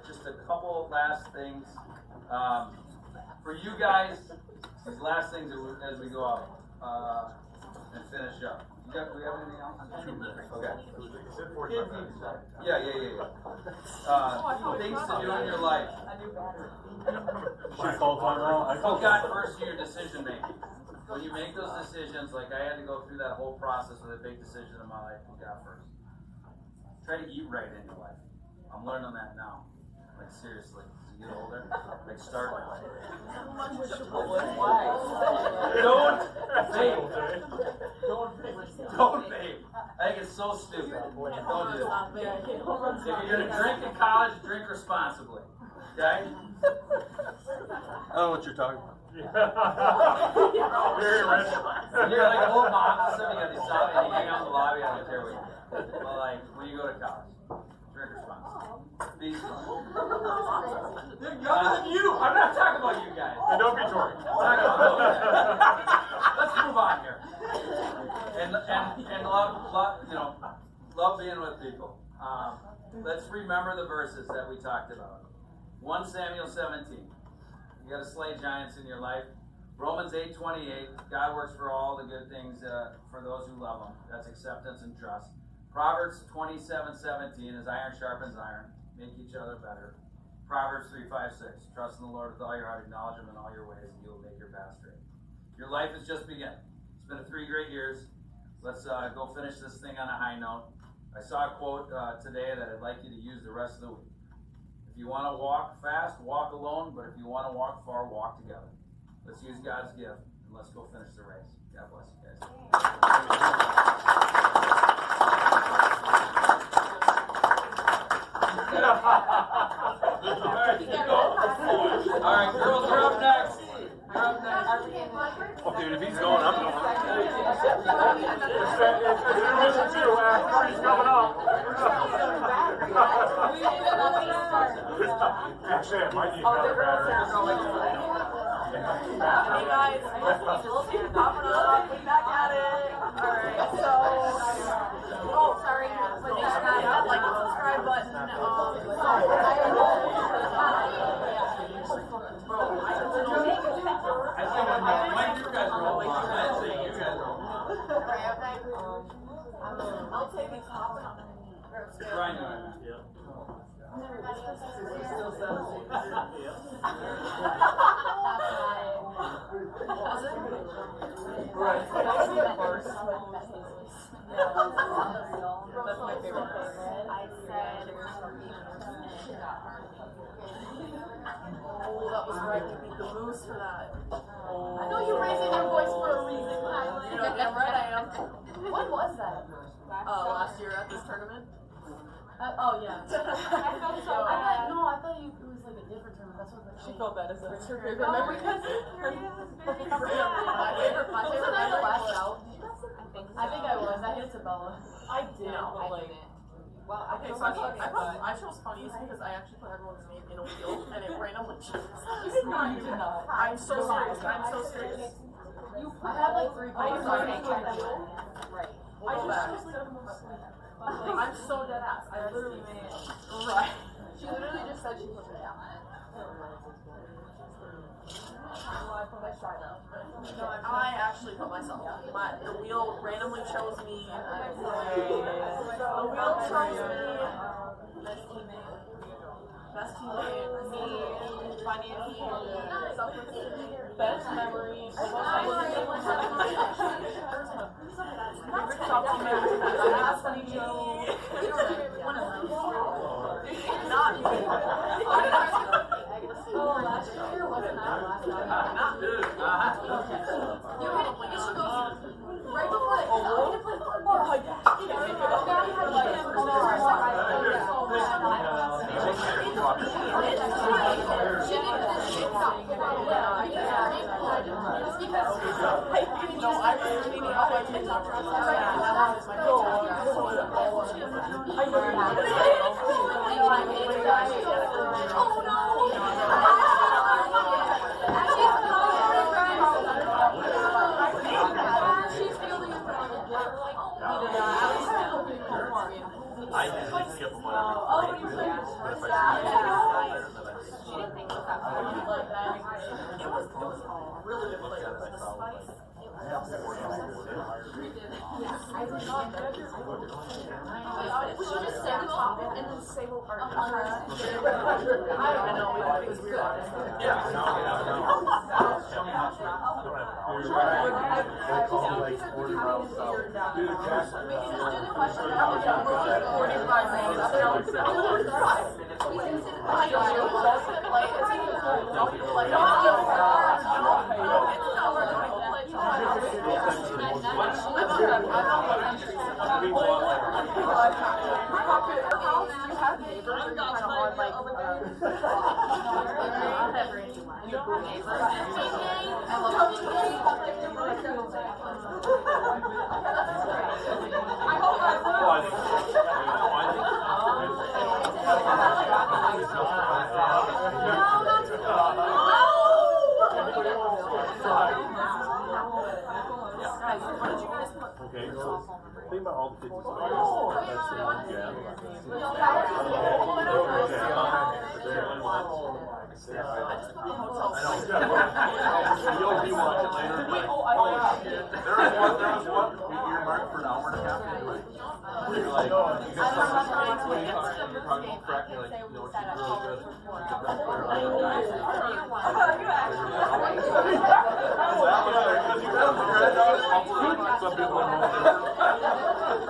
just a couple last things. For you guys, these last things as we go out and finish up. Do we have anything else? 2 minutes. Okay. You said 45 minutes. Yeah. Things to do in your life. Who got first in your decision making? When you make those decisions, like I had to go through that whole process with a big decision in my life, who got first? Try to eat right in your life. I'm learning that now. Like seriously, as you get older, like start with Don't vape. Don't vape. I think it's so stupid. Don't do it. If you're gonna drink in college, drink responsibly. Okay? I don't know what you're talking about. You're like a whole box of stuff. You got these stuff, and you hang out in the lobby. I don't care what you do. But like when you go to college, drink responsibly. Be smart. They're younger than you. I'm not talking about you guys. And don't be Tori. Let's move on here. And love being with people. Let's remember the verses that we talked about. 1 Samuel 17. You got to slay giants in your life. Romans 8:28. God works for all the good things for those who love Him. That's acceptance and trust. Proverbs 27:17. As iron sharpens iron, make each other better. Proverbs 3:5-6. Trust in the Lord with all your heart, acknowledge Him in all your ways, and He will make your path straight. Your life has just begun. It's been 3 great years. Let's go finish this thing on a high note. I saw a quote today that I'd like you to use the rest of the week. If you want to walk fast, walk alone. But if you want to walk far, walk together. Let's use God's gift, and let's go finish the race. God bless you guys. All right, girls, you're up next. You're up next. Okay, if he's going, I'm going. He's coming up. Actually, I might need another battery. Hey guys, popping up, we back at it. Alright, so, sorry, but make sure you hit like and subscribe button. I'll take these off. Brian, That's my favorite. I said, oh, that was right. We beat the Moose for that. I know you're raising your voice for a reason, Kylie. You know, damn right I am. When was that? Last year at this tournament. Oh yeah. I thought so. I thought it was like a different tournament. That's what She felt bad as a her favorite No, memory. because my favorite was the last out. I think I was. I hit Isabella. I did, but like. Well, Okay, so I chose funnies because I actually put everyone's name in a wheel and it randomly chose. You did not. You did not. I'm so serious. I'm so serious. I had like 3 points. Right. We'll go back. I'm so dead ass. I literally made it. Right. She literally just said she put it down. I actually put myself. The wheel randomly chose me. The wheel chose me. Best teammate. Me. Finance. Best memory. Favorite supplement. Last video. Not me. Oh, last year wasn't that last year? Not me. You should go right before it. Oh my No, I was reading off my TikTok. I skip them whatever. Oh, when you played If I see yeah. it, then She didn't think it was that hard. Like that. It was really good look at flavor. it, I The saw spice. I have 4 years. We should just say the topic and then say what our I don't know. It was weird. Yeah, no. They call me like 40 miles south. We can do the question that was 45 minutes. We can say the question. Like, it's like, Okay, so think about all the 50 players. That's the one jab. You'll be watching later. Like, oh shit. There was one earmarked for an hour and a half anyway. You're like, you got something you're talking about crack, you're like, you know, she's really good. She's the best player on the guys. Some people are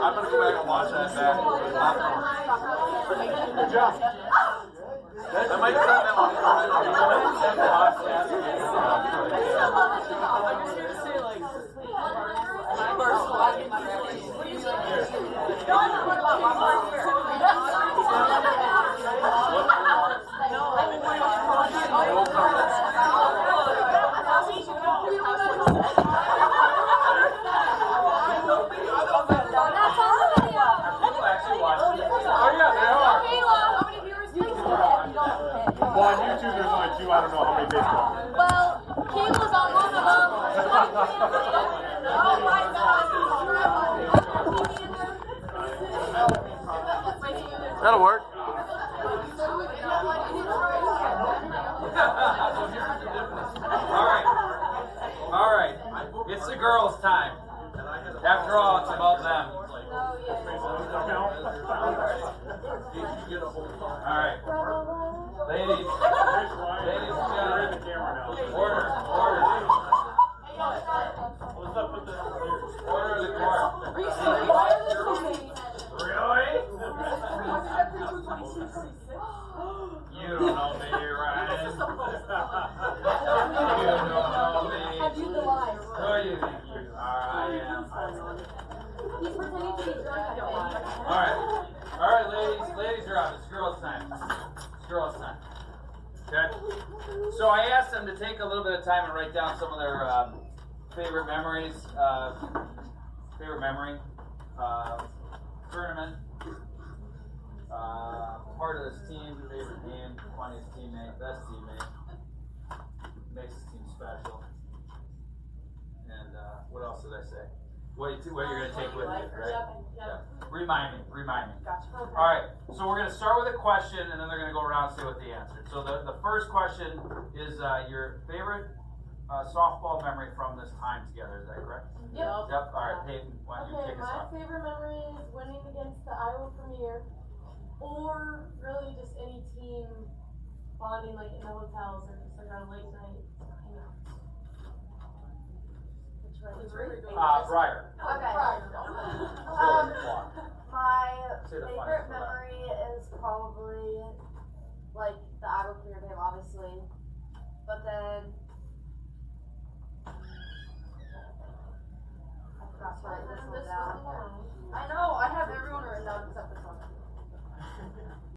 I'm gonna go back and watch that back. Good job. I might turn that one Well, on YouTube, there's only 2. I don't know how many baseball. Well, Kayla's on one of them. Oh my God. That'll work. All right. It's the girls' time. After all, it's about them. All right. Ladies and gentlemen, order. Order the court. Really? You don't know me, Ryan. You don't know me. Who do you think you are? I am. All right, ladies are out. It's girls' time. Okay. So I asked them to take a little bit of time and write down some of their favorite memories. Tournament. Part of this team, favorite game, funniest teammate, best teammate, makes this team special. And what else did I say? What you're gonna take with you, right? Yeah. Remind me. All right. So we're gonna start with a question, and then they're gonna go around and say what they answered. So the first question is your favorite softball memory from this time together. Is that correct? Yep. All right, Peyton, why don't you kick us off? My favorite memory is winning against the Iowa Premier, or really just any team bonding like in the hotels or just like on a late night. Briar. Okay. My favorite memory is probably like the Iowa Premier game, obviously, but then I forgot to write this one down. I know.